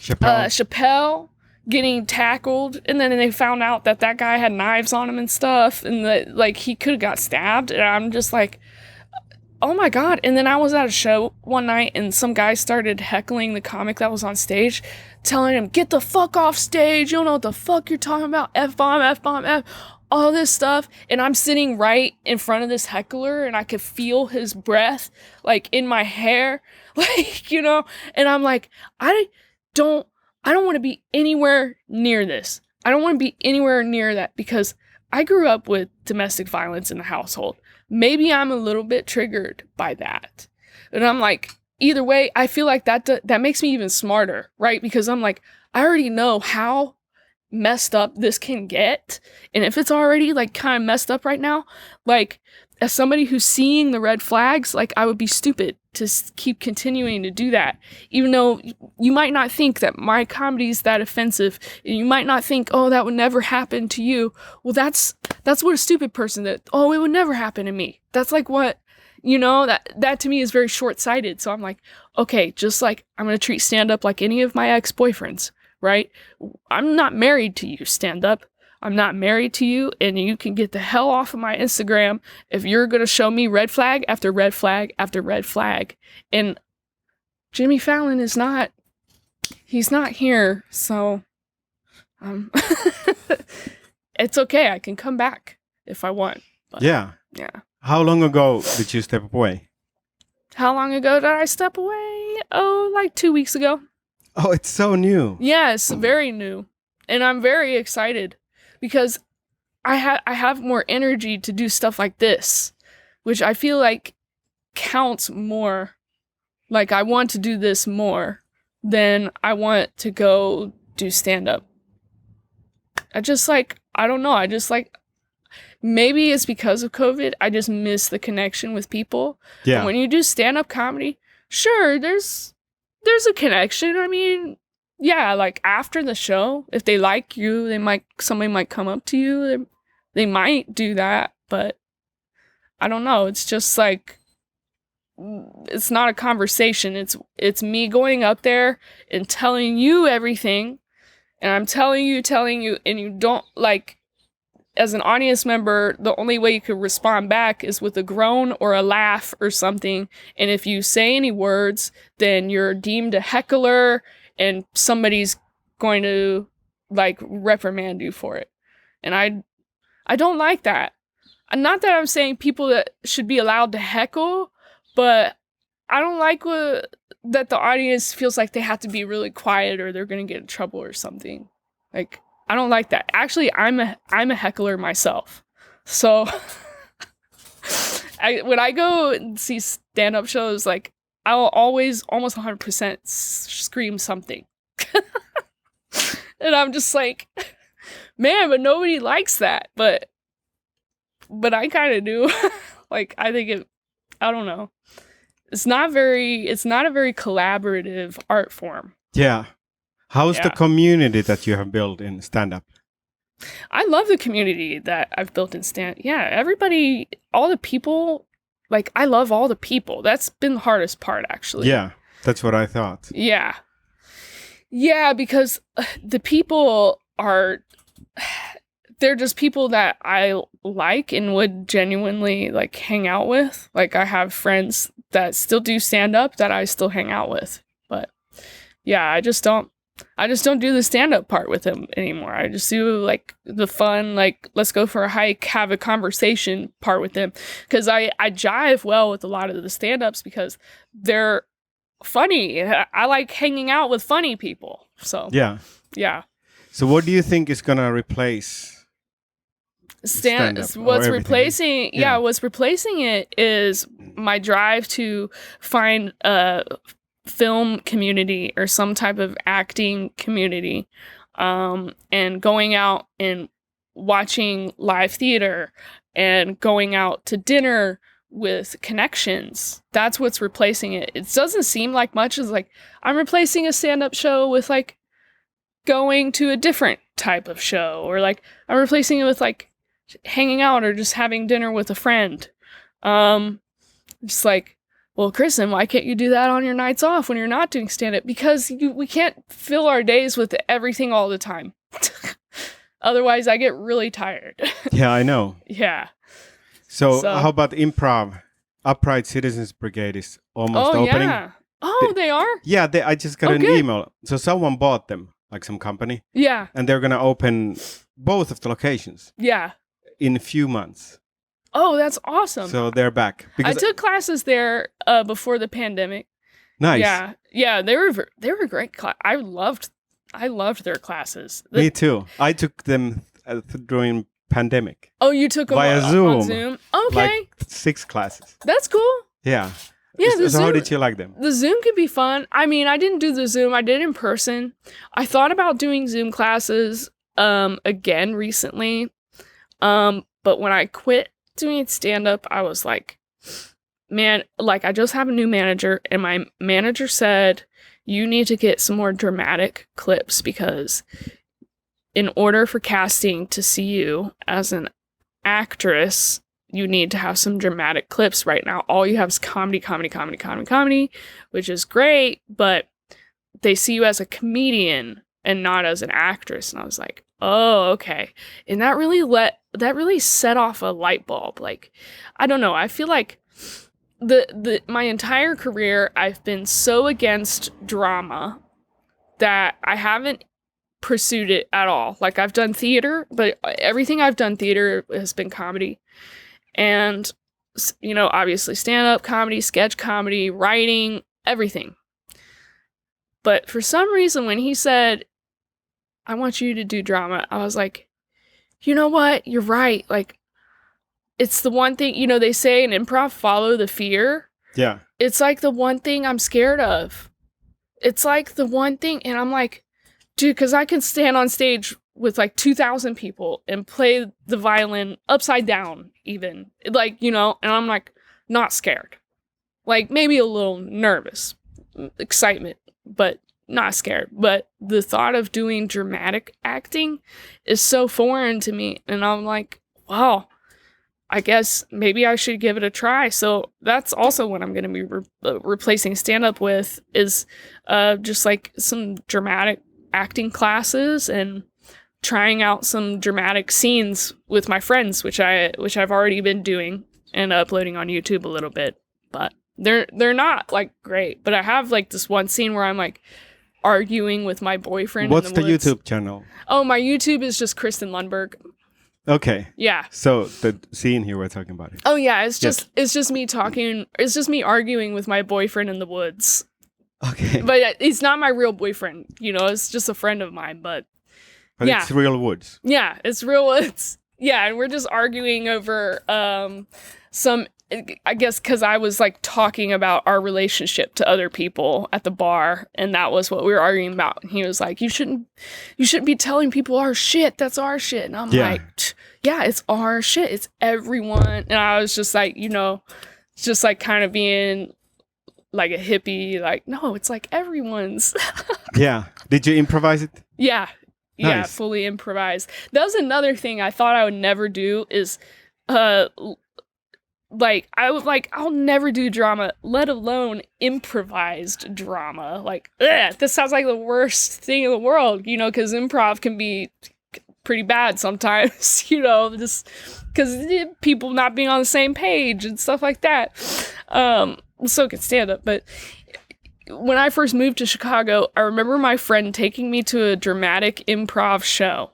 Chappelle getting tackled, and then they found out that guy had knives on him and stuff, and that, like, he could have got stabbed. And I'm just like, oh my God. And then I was at a show one night, and some guy started heckling the comic that was on stage, telling him, get the fuck off stage, you don't know what the fuck you're talking about, F-bomb, F-bomb, F, all this stuff. And I'm sitting right in front of this heckler, and I could feel his breath, like, in my hair, like, you know. And I'm like, I don't want to be anywhere near this. I don't want to be anywhere near that, because I grew up with domestic violence in the household. Maybe I'm a little bit triggered by that. And I'm like, either way, I feel like that makes me even smarter, right? Because I'm like, I already know how messed up this can get. And if it's already, like, kind of messed up right now, like, as somebody who's seeing the red flags, like, I would be stupid to keep continuing to do that. Even though you might not think that my comedy is that offensive, and you might not think, oh, that would never happen to you. Well, that's what a stupid person that, oh, it would never happen to me. That's like what, you know, that to me is very short-sighted. So I'm like, okay, just like, I'm going to treat stand-up like any of my ex-boyfriends, right? I'm not married to you, stand-up. I'm not married to you, and you can get the hell off of my Instagram if you're going to show me red flag after red flag after red flag. And Jimmy Fallon is not, he's not here, so it's okay. I can come back if I want. But, yeah. How long ago did you step away? How long ago did I step away? Oh, like 2 weeks ago. Oh, it's so new. Yeah, it's very new. And I'm very excited, because I have more energy to do stuff like this, which I feel like counts more. Like, I want to do this more than I want to go do stand-up. I don't know. Maybe it's because of COVID. I just miss the connection with people. Yeah. And when you do stand-up comedy, sure, there's a connection. I mean, yeah, like, after the show, if they like you, somebody might come up to you. They might do that, but I don't know. It's just like, it's not a conversation. It's me going up there and telling you everything, and I'm telling you, and you don't, like, as an audience member, the only way you could respond back is with a groan or a laugh or something. And if you say any words, then you're deemed a heckler, and somebody's going to, like, reprimand you for it. And I don't like that. Not that I'm saying people that should be allowed to heckle, but I don't like that the audience feels like they have to be really quiet or they're going to get in trouble or something. Like, I don't like that. Actually, I'm a heckler myself. So when I go and see stand-up shows, like, I'll always almost 100% scream something. And I'm just like, man, but nobody likes that. But I kind of do. Like, I think I don't know. It's not a very collaborative art form. Yeah. How's the community that you have built in stand-up? I love the community that I've built in stand. Yeah, everybody, all the people, like, I love all the people. That's been the hardest part, actually. Yeah, that's what I thought. Yeah. Yeah, because the people they're just people that I like and would genuinely, like, hang out with. Like, I have friends that still do stand-up that I still hang out with. But yeah, I just don't do the stand-up part with them anymore. I just do, like, the fun, like, let's go for a hike, have a conversation part with them. Because I jive well with a lot of the stand-ups because they're funny. I like hanging out with funny people. So yeah. So what do you think is gonna replace stand-up? What's replacing it is my drive to find a film community or some type of acting community, and going out and watching live theater and going out to dinner with connections. That's what's replacing it. It doesn't seem like much. As like, I'm replacing a stand-up show with, like, going to a different type of show, or, like, I'm replacing it with, like, hanging out or just having dinner with a friend. Just like, well, Kristen, why can't you do that on your nights off when you're not doing stand-up? Because we can't fill our days with everything all the time. Otherwise, I get really tired. Yeah, I know. Yeah. So how about Improv? Upright Citizens Brigade is almost opening. Yeah. Oh, they are? Yeah, I just got an email. So someone bought them, like some company. Yeah. And they're going to open both of the locations. Yeah. In a few months. Oh, that's awesome. So they're back. I took classes there before the pandemic. Nice. Yeah. Yeah, they were great. I loved their classes. Me too. I took them during pandemic. Oh, you took them via on Zoom? Okay. Like 6 classes. That's cool. Yeah. Yeah. So how did you like them? The Zoom can be fun. I mean, I didn't do the Zoom. I did in person. I thought about doing Zoom classes again recently. But when I quit doing stand-up, I was like, man, like I just have a new manager, and my manager said, you need to get some more dramatic clips, because in order for casting to see you as an actress, you need to have some dramatic clips. Right now, all you have is comedy, which is great, but they see you as a comedian and not as an actress. And I was like, oh, okay. And that really set off a light bulb. Like, I don't know. I feel like my entire career, I've been so against drama that I haven't pursued it at all. Like, I've done theater, but everything I've done theater has been comedy. And, you know, obviously stand-up comedy, sketch comedy, writing, everything. But for some reason, when he said, I want you to do drama, I was like, you know what? You're right. Like, it's the one thing, you know, they say in improv, follow the fear. Yeah. It's like the one thing I'm scared of. It's like the one thing. And I'm like, dude, because I can stand on stage with like 2,000 people and play the violin upside down even. Like, you know, and I'm like, not scared. Like, maybe a little nervous, excitement, but not scared. But the thought of doing dramatic acting is so foreign to me. And I'm like, wow, I guess maybe I should give it a try. So that's also what I'm going to be replacing stand-up with, is just like some dramatic acting classes and trying out some dramatic scenes with my friends, which I've already been doing and uploading on YouTube a little bit. But they're not like great. But I have like this one scene where I'm like arguing with my boyfriend. What's in the woods. YouTube channel? Oh, my YouTube is just Kristen Lundberg. Okay. Yeah. So the scene here we're talking about. Oh yeah, it's just me talking. It's just me arguing with my boyfriend in the woods. Okay. But he's not my real boyfriend. You know, it's just a friend of mine. But yeah, it's real woods. Yeah, it's real woods. Yeah, and we're just arguing over some. I guess because I was like talking about our relationship to other people at the bar, and that was what we were arguing about. And he was like, "You shouldn't be telling people our shit. That's our shit." And I'm like, "Yeah, it's our shit. It's everyone." And I was just like, you know, just like kind of being like a hippie, like, no, it's like everyone's. Yeah. Did you improvise it? Yeah. Nice. Yeah, fully improvised. That was another thing I thought I would never do is like I'll never do drama, let alone improvised drama. Like, this sounds like the worst thing in the world, you know, because improv can be pretty bad sometimes, you know, just because people not being on the same page and stuff like that. So can stand up. But when I first moved to Chicago, I remember my friend taking me to a dramatic improv show.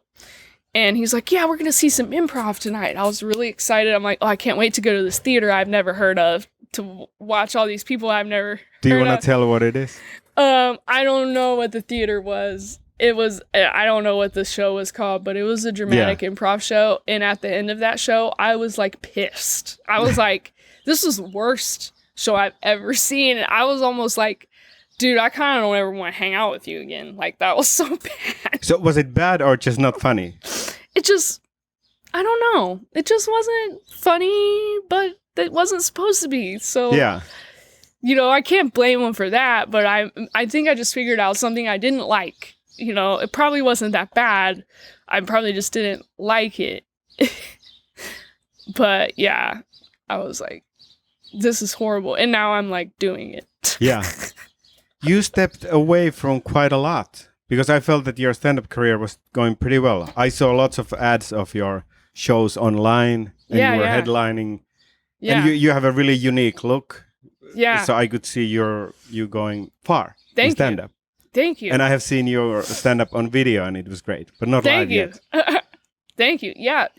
And he's like, yeah, we're going to see some improv tonight. I was really excited. I'm like, oh, I can't wait to go to this theater I've never heard of, to watch all these people I've never heard of. Do you want to tell what it is? I don't know what the theater was. I don't know what the show was called, but it was a dramatic improv show. And at the end of that show, I was like pissed. I was like, this is the worst show I've ever seen. And I was almost like, dude, I kind of don't ever want to hang out with you again. Like, that was so bad. So was it bad or just not funny? It just, I don't know. It just wasn't funny, but it wasn't supposed to be. So, yeah, you know, I can't blame him for that. But I think I just figured out something I didn't like. You know, it probably wasn't that bad. I probably just didn't like it. But yeah, I was like, this is horrible. And now I'm like doing it. Yeah. You stepped away from quite a lot because I felt that your stand-up career was going pretty well. I saw lots of ads of your shows online and you were headlining. Yeah. And you have a really unique look. Yeah. So I could see you going far in stand-up. Thank you. And I have seen your stand-up on video and it was great, but not live yet. Thank you. Yeah,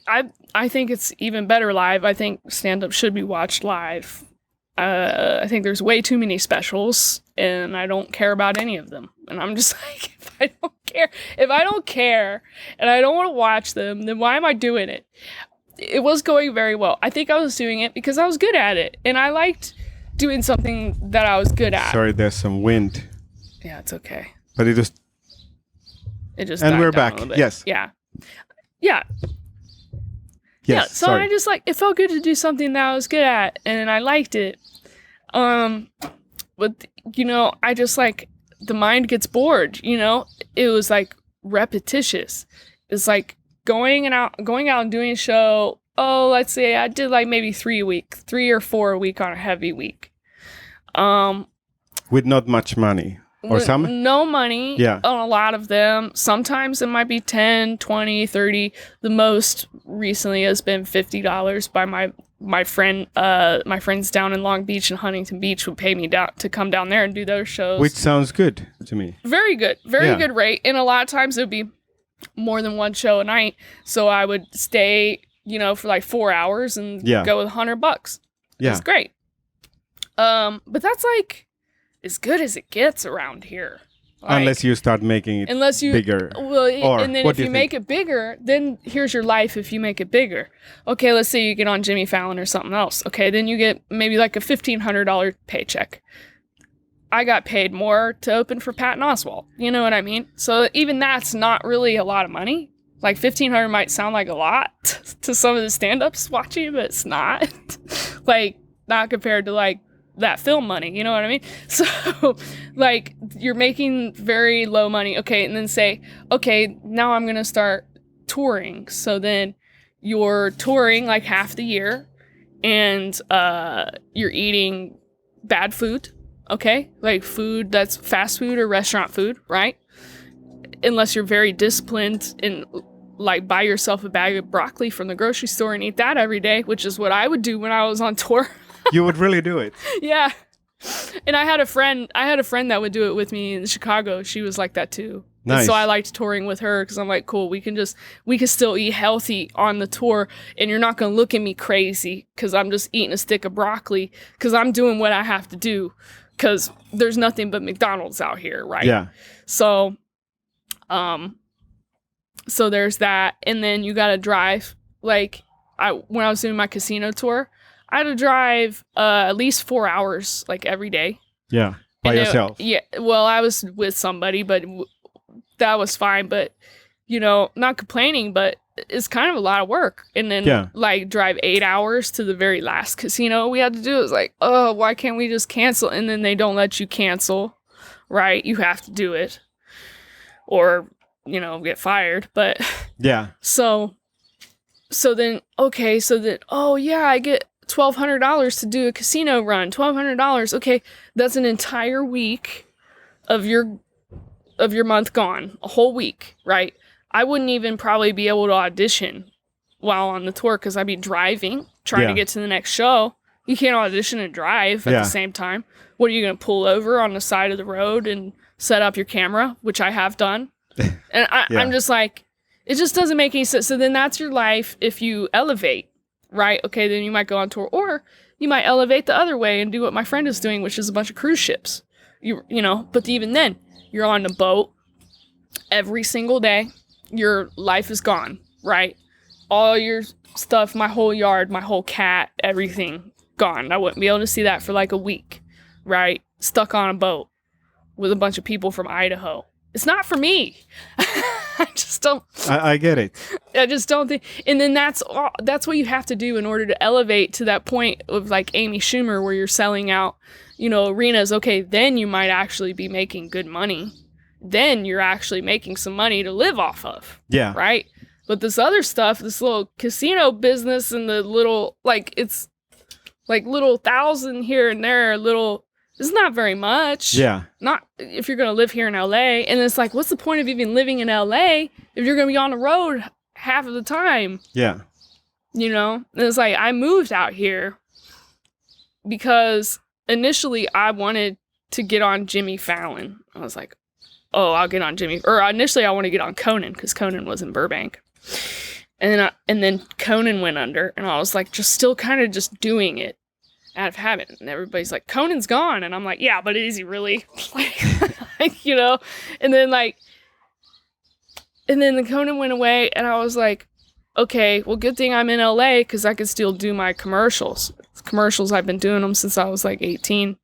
I think it's even better live. I think stand-up should be watched live. I think there's way too many specials, and I don't care about any of them. And I'm just like, if I don't care, and I don't want to watch them, then why am I doing it? It was going very well. I think I was doing it because I was good at it, and I liked doing something that I was good at. Sorry, there's some wind. Yeah, it's okay. But it just and we're back. Yes. Yeah. Yeah. Yes, yeah, so sorry. I just like, it felt good to do something that I was good at, and I liked it. But, you know, I just like, the mind gets bored, you know? It was like repetitious. It's like going out and doing a show. Oh, let's say I did like maybe 3 or 4 a week on a heavy week. With not much money. Or some? No money on a lot of them. Sometimes it might be 10, 20, 30. The most recently has been $50 by my friend. My friends down in Long Beach and Huntington Beach would pay me to come down there and do those shows. Which sounds good to me. Very good. Very good rate. And a lot of times it would be more than one show a night. So I would stay, you know, for like 4 hours and go with $100. Yeah. It's great. But that's like as good as it gets around here. Like, unless you start making it bigger. Well, and then if you make it bigger, then here's your life if you make it bigger. Okay, let's say you get on Jimmy Fallon or something else. Okay, then you get maybe like a $1,500 paycheck. I got paid more to open for Patton Oswalt. You know what I mean? So even that's not really a lot of money. Like $1,500 might sound like a lot to some of the stand-ups watching, but it's not. Like, not compared to like that film money, you know what I mean? So like you're making very low money. Okay, and then say, okay, now I'm gonna start touring. So then you're touring like half the year and you're eating bad food, okay? Like food that's fast food or restaurant food, right? Unless you're very disciplined and like buy yourself a bag of broccoli from the grocery store and eat that every day, which is what I would do when I was on tour. You would really do it. Yeah. And I had a friend that would do it with me in Chicago. She was like that too. Nice. And so I liked touring with her because I'm like, cool, we can still eat healthy on the tour and you're not going to look at me crazy because I'm just eating a stick of broccoli because I'm doing what I have to do because there's nothing but McDonald's out here, right? Yeah. So, so there's that. And then you got to drive. Like when I was doing my casino tour, I had to drive at least 4 hours, like every day. Yeah, by yourself. Yeah, well, I was with somebody, but that was fine. But, you know, not complaining, but it's kind of a lot of work. And then, like, drive 8 hours to the very last casino we had to do. It was like, oh, why can't we just cancel? And then they don't let you cancel, right? You have to do it. Or, you know, get fired. But, yeah. So then, oh, yeah, I get $1,200 to do a casino run. $1,200. Okay, that's an entire week of your month gone. A whole week, right? I wouldn't even probably be able to audition while on the tour because I'd be driving, trying to get to the next show. You can't audition and drive at the same time. What are you going to pull over on the side of the road and set up your camera, which I have done? And I'm just like, it just doesn't make any sense. So then that's your life if you elevate. Right? Okay, then you might go on tour, or you might elevate the other way and do what my friend is doing, which is a bunch of cruise ships. You know, but even then, you're on a boat every single day. Your life is gone, right? All your stuff, my whole yard, my whole cat, everything gone. I wouldn't be able to see that for like a week, right? Stuck on a boat with a bunch of people from Idaho. It's not for me. I just don't. I get it. I just don't think. And then that's what you have to do in order to elevate to that point of like Amy Schumer, where you're selling out, you know, arenas. Okay, then you might actually be making good money. Then you're actually making some money to live off of. Yeah. Right. But this other stuff, this little casino business and the little, like, it's Like little 1,000 here and there, little, it's not very much. Yeah. Not if you're going to live here in LA. And it's like, what's the point of even living in LA if you're going to be on the road half of the time? Yeah. You know? And it's like, I moved out here because initially I wanted to get on Jimmy Fallon. I was like, oh, I'll get on Jimmy. Or initially I want to get on Conan because Conan was in Burbank. And then Conan went under, and I was like, just still kind of just doing it out of habit. And everybody's like, Conan's gone, and I'm like, yeah, but is he really? like, you know. And then the Conan went away, and I was like, okay, well, good thing I'm in LA because I could still do my commercials. Commercials, I've been doing them since I was like 18,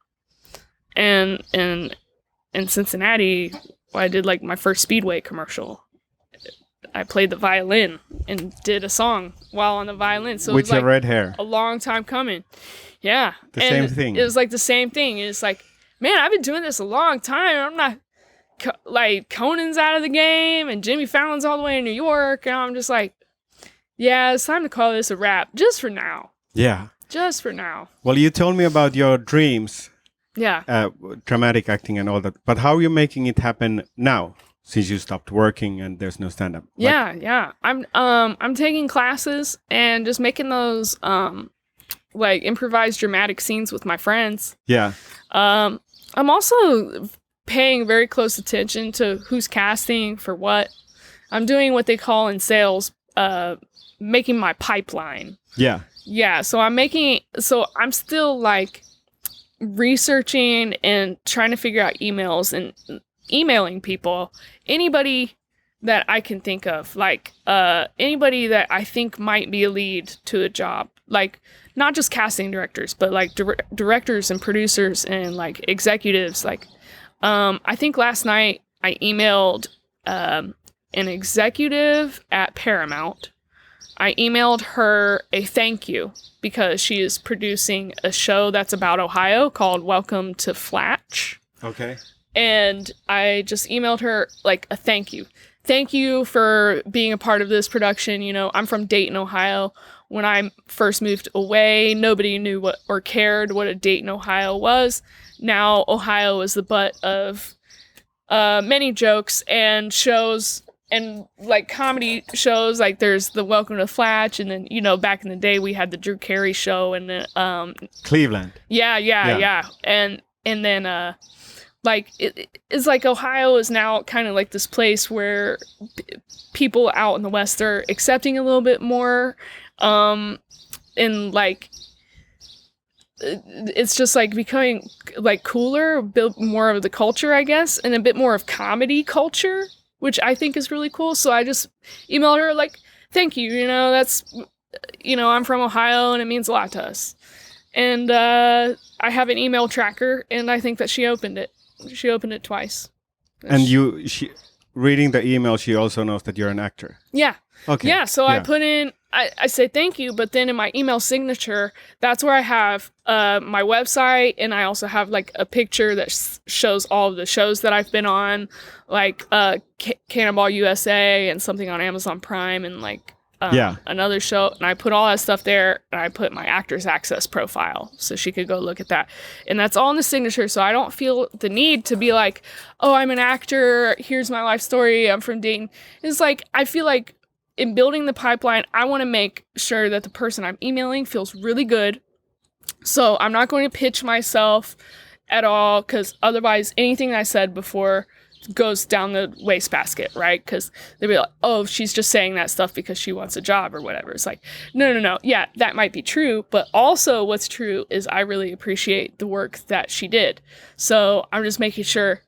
and in Cincinnati, I did like my first Speedway commercial. I played the violin and did a song while on the violin. So with it was like your red hair. A long time coming. Yeah. The same thing. It was like the same thing. It's like, man, I've been doing this a long time. I'm not like Conan's out of the game and Jimmy Fallon's all the way in New York. And I'm just like, yeah, it's time to call this a wrap just for now. Yeah. Just for now. Well, you told me about your dreams. Yeah. Dramatic acting and all that. But how are you making it happen now? Since you stopped working and there's no stand-up. Yeah. I'm taking classes and just making those like improvised dramatic scenes with my friends. Yeah. I'm also paying very close attention to who's casting for what. I'm doing what they call in sales, making my pipeline. Yeah. Yeah. So I'm still like researching and trying to figure out emails and emailing people, anybody that I can think of, like anybody that I think might be a lead to a job, like not just casting directors, but like directors and producers and like executives. Like I think last night I emailed an executive at Paramount. I emailed her a thank you because she is producing a show that's about Ohio called Welcome to Flatch. Okay. And I just emailed her like a thank you. Thank you for being a part of this production. You know, I'm from Dayton, Ohio. When I first moved away, nobody knew what or cared what a Dayton, Ohio was. Now Ohio is the butt of many jokes and shows and like comedy shows. Like there's the Welcome to Flatch, and then, you know, back in the day we had the Drew Carey show and then Cleveland. Yeah. And then like it's like Ohio is now kind of like this place where people out in the West are accepting a little bit more, and like it's just like becoming like cooler, a bit more of the culture, I guess, and a bit more of comedy culture, which I think is really cool. So I just emailed her like, thank you, you know, that's, you know, I'm from Ohio and it means a lot to us. And I have an email tracker, and I think that she opened it. She opened it twice. And she reading the email, she also knows that you're an actor. Yeah. Okay. Yeah, so I put in, I say thank you, but then in my email signature, that's where I have my website, and I also have like a picture that shows all of the shows that I've been on, like Cannonball USA and something on Amazon Prime and like another show, and I put all that stuff there, and I put my Actors Access profile so she could go look at that, and that's all in the signature, so I don't feel the need to be like, oh, I'm an actor, here's my life story, I'm from Dayton. It's like, I feel like in building the pipeline, I want to make sure that the person I'm emailing feels really good, so I'm not going to pitch myself at all, because otherwise anything I said before goes down the wastebasket, right? Because they'll be like, oh, she's just saying that stuff because she wants a job or whatever. It's like, no. Yeah, that might be true. But also what's true is I really appreciate the work that she did. So I'm just making sure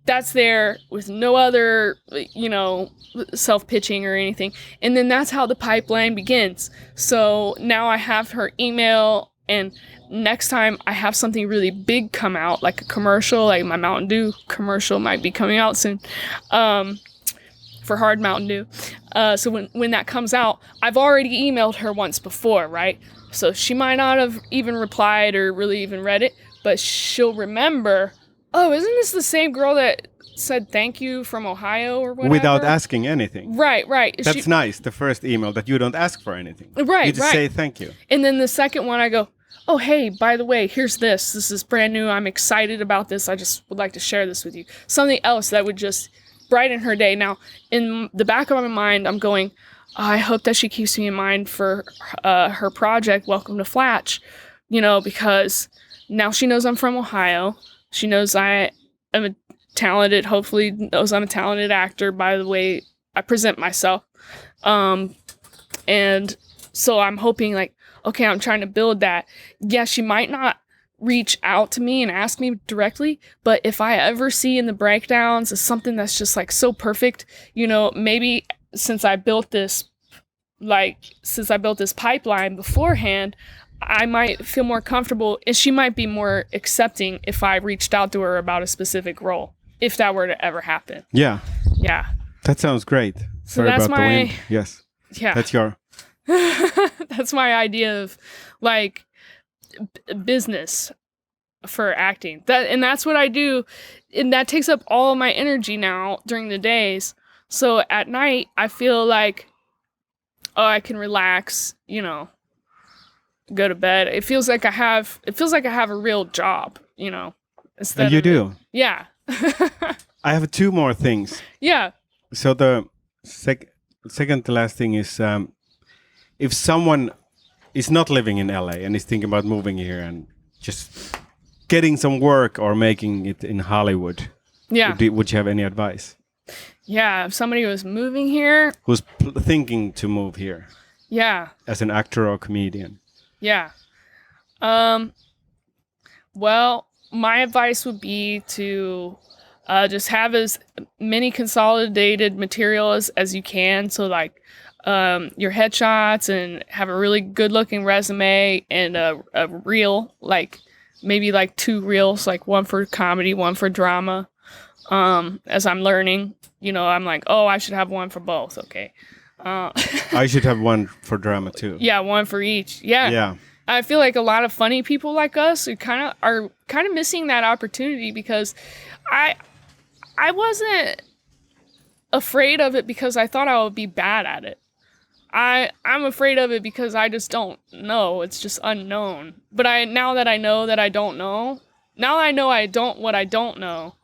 that's there with no other, you know, self-pitching or anything. And then that's how the pipeline begins. So now I have her email, and next time I have something really big come out, like a commercial, like my Mountain Dew commercial might be coming out soon, for Hard Mountain Dew. So when that comes out, I've already emailed her once before, right? So she might not have even replied or really even read it, but she'll remember, oh, isn't this the same girl that said thank you from Ohio or whatever? Without asking anything. Right. That's nice, the first email, that you don't ask for anything. Right, you just say thank you. And then the second one I go, oh, hey, by the way, here's this. This is brand new. I'm excited about this. I just would like to share this with you. Something else that would just brighten her day. Now, in the back of my mind, I'm going, I hope that she keeps me in mind for her project, Welcome to Flatch, because now she knows I'm from Ohio. She knows I am hopefully knows I'm a talented actor by the way I present myself. And so I'm hoping like, okay, I'm trying to build that. Yeah, she might not reach out to me and ask me directly, but if I ever see in the breakdowns is something that's just like so perfect, maybe since I built this pipeline beforehand, I might feel more comfortable and she might be more accepting if I reached out to her about a specific role, if that were to ever happen. Yeah. Yeah. That sounds great. So Sorry about the wind. Yes. Yeah. That's your... That's my idea of like business for acting. That's what I do. And that takes up all of my energy now during the days. So at night I feel like, I can relax, go to bed. It feels like I have a real job, instead and you do. Yeah. I have 2 more things. Yeah. So the second to last thing is, if someone is not living in LA and is thinking about moving here and just getting some work or making it in Hollywood, yeah, would you have any advice? Yeah, if somebody was moving here, who's thinking to move here, yeah, as an actor or comedian, yeah, well, my advice would be to just have as many consolidated materials as you can. So like your headshots, and have a really good looking resume and a reel, like maybe like 2 reels, like one for comedy, one for drama. As I'm learning, I'm like, oh, I should have one for both. Okay. I should have one for drama too. Yeah, one for each. Yeah. Yeah. I feel like a lot of funny people like us are kind of missing that opportunity, because I wasn't afraid of it because I thought I would be bad at it. I'm afraid of it because I just don't know. It's just unknown. But now that I know that I don't know, now that I know what I don't know,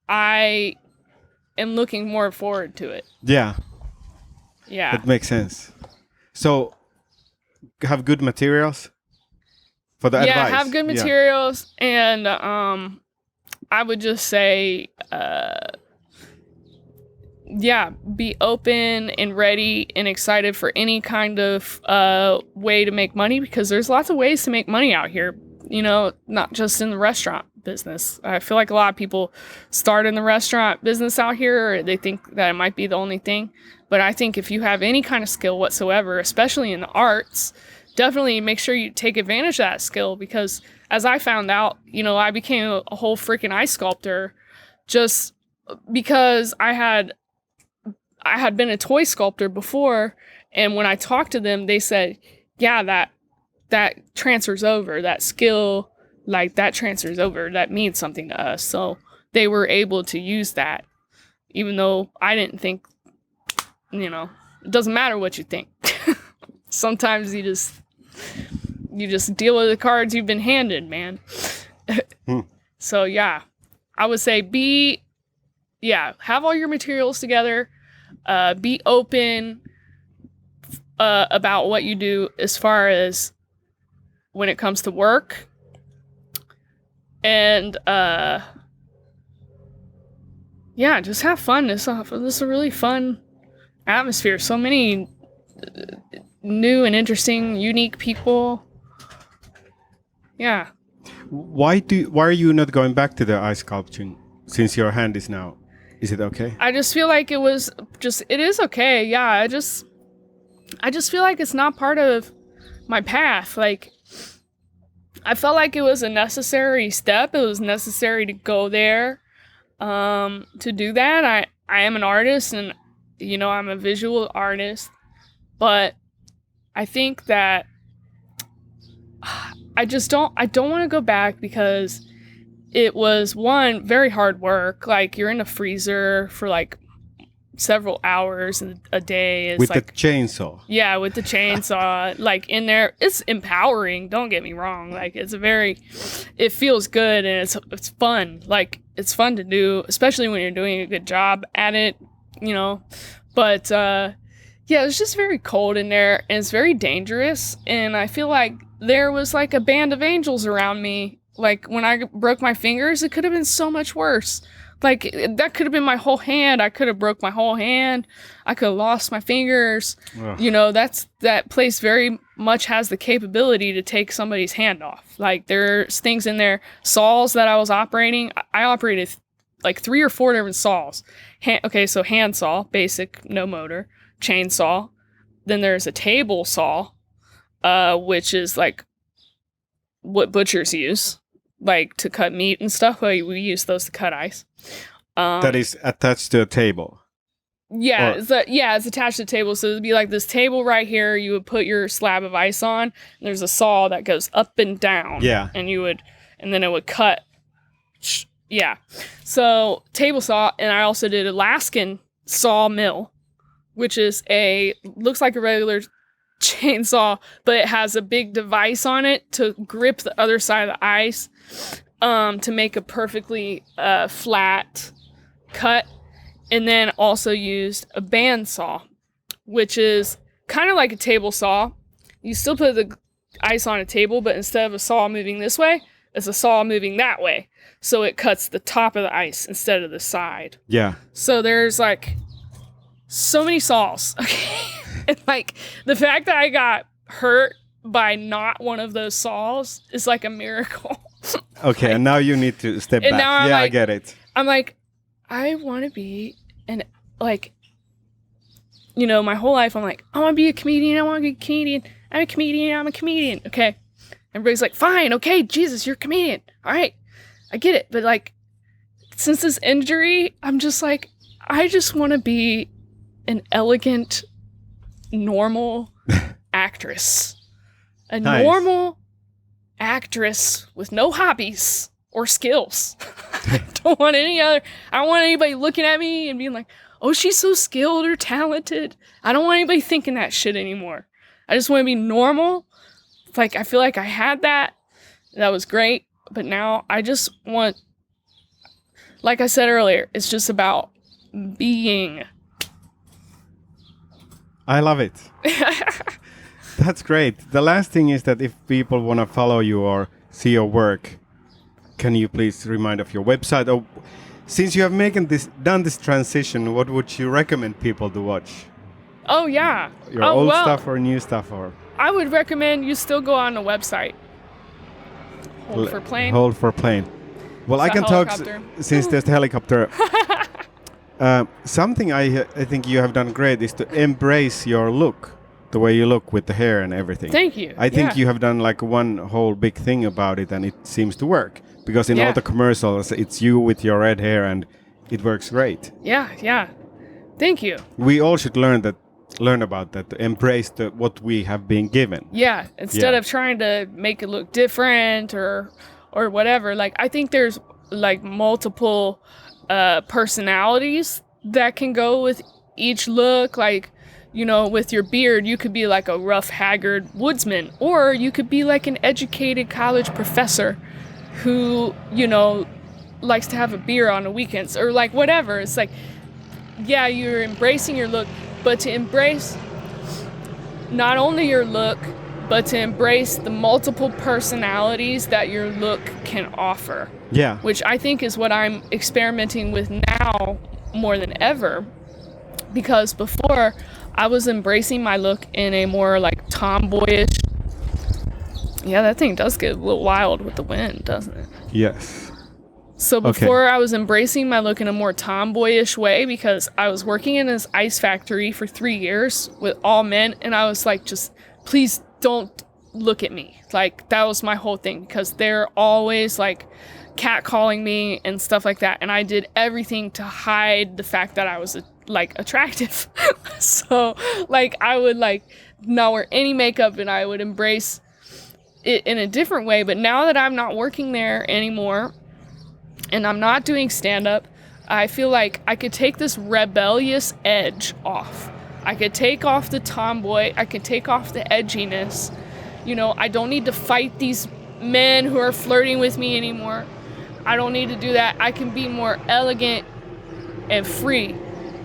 I am looking more forward to it. Yeah. Yeah. That makes sense. So have good materials for the advice. Yeah, have good materials, and I would just say be open and ready and excited for any kind of way to make money, because there's lots of ways to make money out here, not just in the restaurant business. I feel like a lot of people start in the restaurant business out here, or they think that it might be the only thing. But I think if you have any kind of skill whatsoever, especially in the arts, definitely make sure you take advantage of that skill, because as I found out, I became a whole freaking ice sculptor just because I had been a toy sculptor before, and when I talked to them, they said, yeah, that transfers over, that skill, like that transfers over, that means something to us. So they were able to use that, even though I didn't think, it doesn't matter what you think. Sometimes you just deal with the cards you've been handed, man. So yeah, I would say have all your materials together. Be open about what you do as far as when it comes to work. And just have fun. This is a really fun atmosphere. So many new and interesting, unique people. Yeah. Why are you not going back to the ice sculpting since your hand is now? Is it okay? I just feel like it is okay. Yeah, I just feel like it's not part of my path. Like, I felt like it was a necessary step. It was necessary to go there, to do that. I am an artist, and I'm a visual artist, but I think that I don't want to go back, because it was, one, very hard work. Like, you're in a freezer for like several hours a day. It's with like, the chainsaw. Yeah, with the chainsaw, like in there, it's empowering. Don't get me wrong. Like it feels good and it's fun. Like it's fun to do, especially when you're doing a good job at it, you know. But yeah, it's just very cold in there and it's very dangerous. And I feel like there was like a band of angels around me. Like when I broke my fingers, it could have been so much worse. Like, that could have been my whole hand. I could have broke my whole hand. I could have lost my fingers. Ugh. You know, that place very much has the capability to take somebody's hand off. Like, there's things in there, saws that I was operating. I operated like 3 or 4 different saws. So hand saw, basic, no motor. Chainsaw. Then there's a table saw, which is like what butchers use, like to cut meat and stuff. We use those to cut ice. That is attached to a table. Yeah, it's attached to the table. So it'd be like this table right here. You would put your slab of ice on. And there's a saw that goes up and down. Yeah, and then it would cut. Yeah, so table saw, and I also did Alaskan sawmill, which is looks like a regular chainsaw, but it has a big device on it to grip the other side of the ice. To make a perfectly flat cut, and then also used a bandsaw, which is kind of like a table saw. You still put the ice on a table, but instead of a saw moving this way, it's a saw moving that way. So it cuts the top of the ice instead of the side. Yeah. So there's like so many saws. Okay. And like the fact that I got hurt by not one of those saws is like a miracle. Okay, like, and now you need to step back. Yeah, like, I get it. I'm like, I want to be my whole life I'm like, I want to be a comedian. I want to be a comedian. I'm a comedian. Okay. Everybody's like, fine. Okay. Jesus, you're a comedian. All right. I get it. But like, since this injury, I'm just like, I just want to be an elegant, normal actress. A nice. Normal actress with no hobbies or skills. I don't want I don't want anybody looking at me and being like, oh, she's so skilled or talented. I don't want anybody thinking that shit anymore. I just want to be normal. Like, I feel like I had that. That was great. But now I just want, like I said earlier, it's just about being. I love it. That's great. The last thing is that if people want to follow you or see your work, can you please remind of your website? Or since you have done this transition, what would you recommend people to watch? Oh yeah, your old stuff or new stuff, or I would recommend you still go on the website. Hold for plane. Hold for plane. Well, I can talk since there's the helicopter. Something I think you have done great is to embrace your look. The way you look with the hair and everything. Thank you. I think you have done like one whole big thing about it, and it seems to work. Because in all the commercials, it's you with your red hair, and it works great. Yeah. Thank you. We all should learn about that, to embrace what we have been given. Yeah, instead of trying to make it look different or whatever. Like, I think there's like multiple personalities that can go with each look. Like, you know, with your beard, you could be like a rough, haggard woodsman, or you could be like an educated college professor who, you know, likes to have a beer on the weekends, or like whatever. It's like, yeah, you're embracing your look, but to embrace not only your look, but to embrace the multiple personalities that your look can offer. Yeah. Which I think is what I'm experimenting with now more than ever, because before I was embracing my look in a more like tomboyish. Yeah, that thing does get a little wild with the wind, doesn't it? Yes. So before I was embracing my look in a more tomboyish way, because I was working in this ice factory for 3 years with all men, and I was like, just please don't look at me. Like, that was my whole thing, because they're always like catcalling me and stuff like that, and I did everything to hide the fact that I was like attractive. So like I would like not wear any makeup, and I would embrace it in a different way. But now that I'm not working there anymore and I'm not doing stand-up, I feel like I could take this rebellious edge off. I could take off the tomboy. I could take off the edginess. You know, I don't need to fight these men who are flirting with me anymore. I don't need to do that. I can be more elegant and free.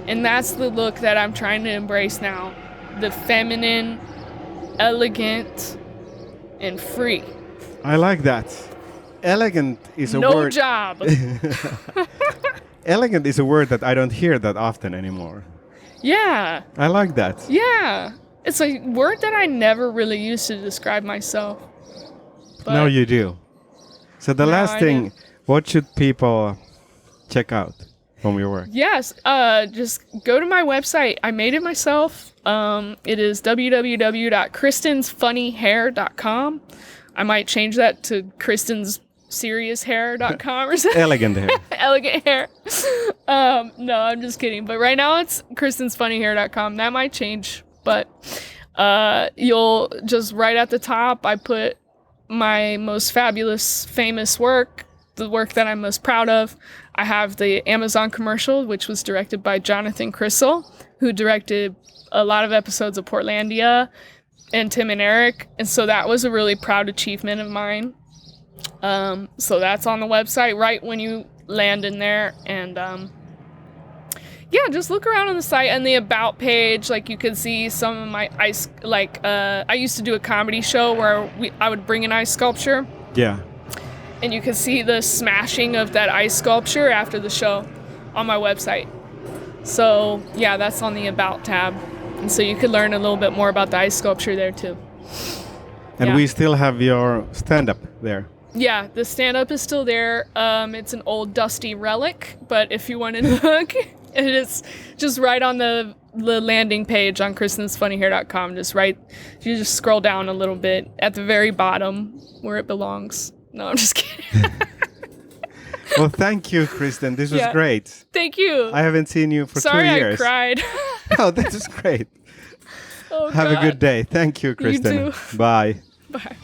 And that's the look that I'm trying to embrace now. The feminine, elegant, and free. I like that. Elegant is a word. No job. Elegant is a word that I don't hear that often anymore. Yeah. I like that. Yeah. It's a word that I never really used to describe myself. But now you do. So the last thing, what should people check out from your work? Yes. Just go to my website. I made it myself. It is www.kristensfunnyhair.com. I might change that to kristensserioushair.com or something. Elegant hair. Elegant hair. No, I'm just kidding. But right now it's kristensfunnyhair.com. That might change. But you'll just right at the top, I put my most fabulous, famous work, the work that I'm most proud of. I have the Amazon commercial, which was directed by Jonathan Crystal, who directed a lot of episodes of Portlandia and Tim and Eric. And so that was a really proud achievement of mine. So that's on the website right when you land in there. And yeah, just look around on the site and the about page. Like, you can see some of my ice, like I used to do a comedy show where I would bring an ice sculpture. Yeah. And you can see the smashing of that ice sculpture after the show on my website. So yeah, that's on the about tab. And so you could learn a little bit more about the ice sculpture there too. And we still have your stand-up there. Yeah, the stand-up is still there. It's an old dusty relic, but if you want to look, it is just right on the landing page on kristensfunnyhair.com. You just scroll down a little bit at the very bottom where it belongs. No, I'm just kidding. Well, thank you, Kristen. This was great. Thank you. I haven't seen you for 2 years. Sorry, I cried. Oh, this is great. Oh, Have a good day. Thank you, Kristen. You too. Bye. Bye.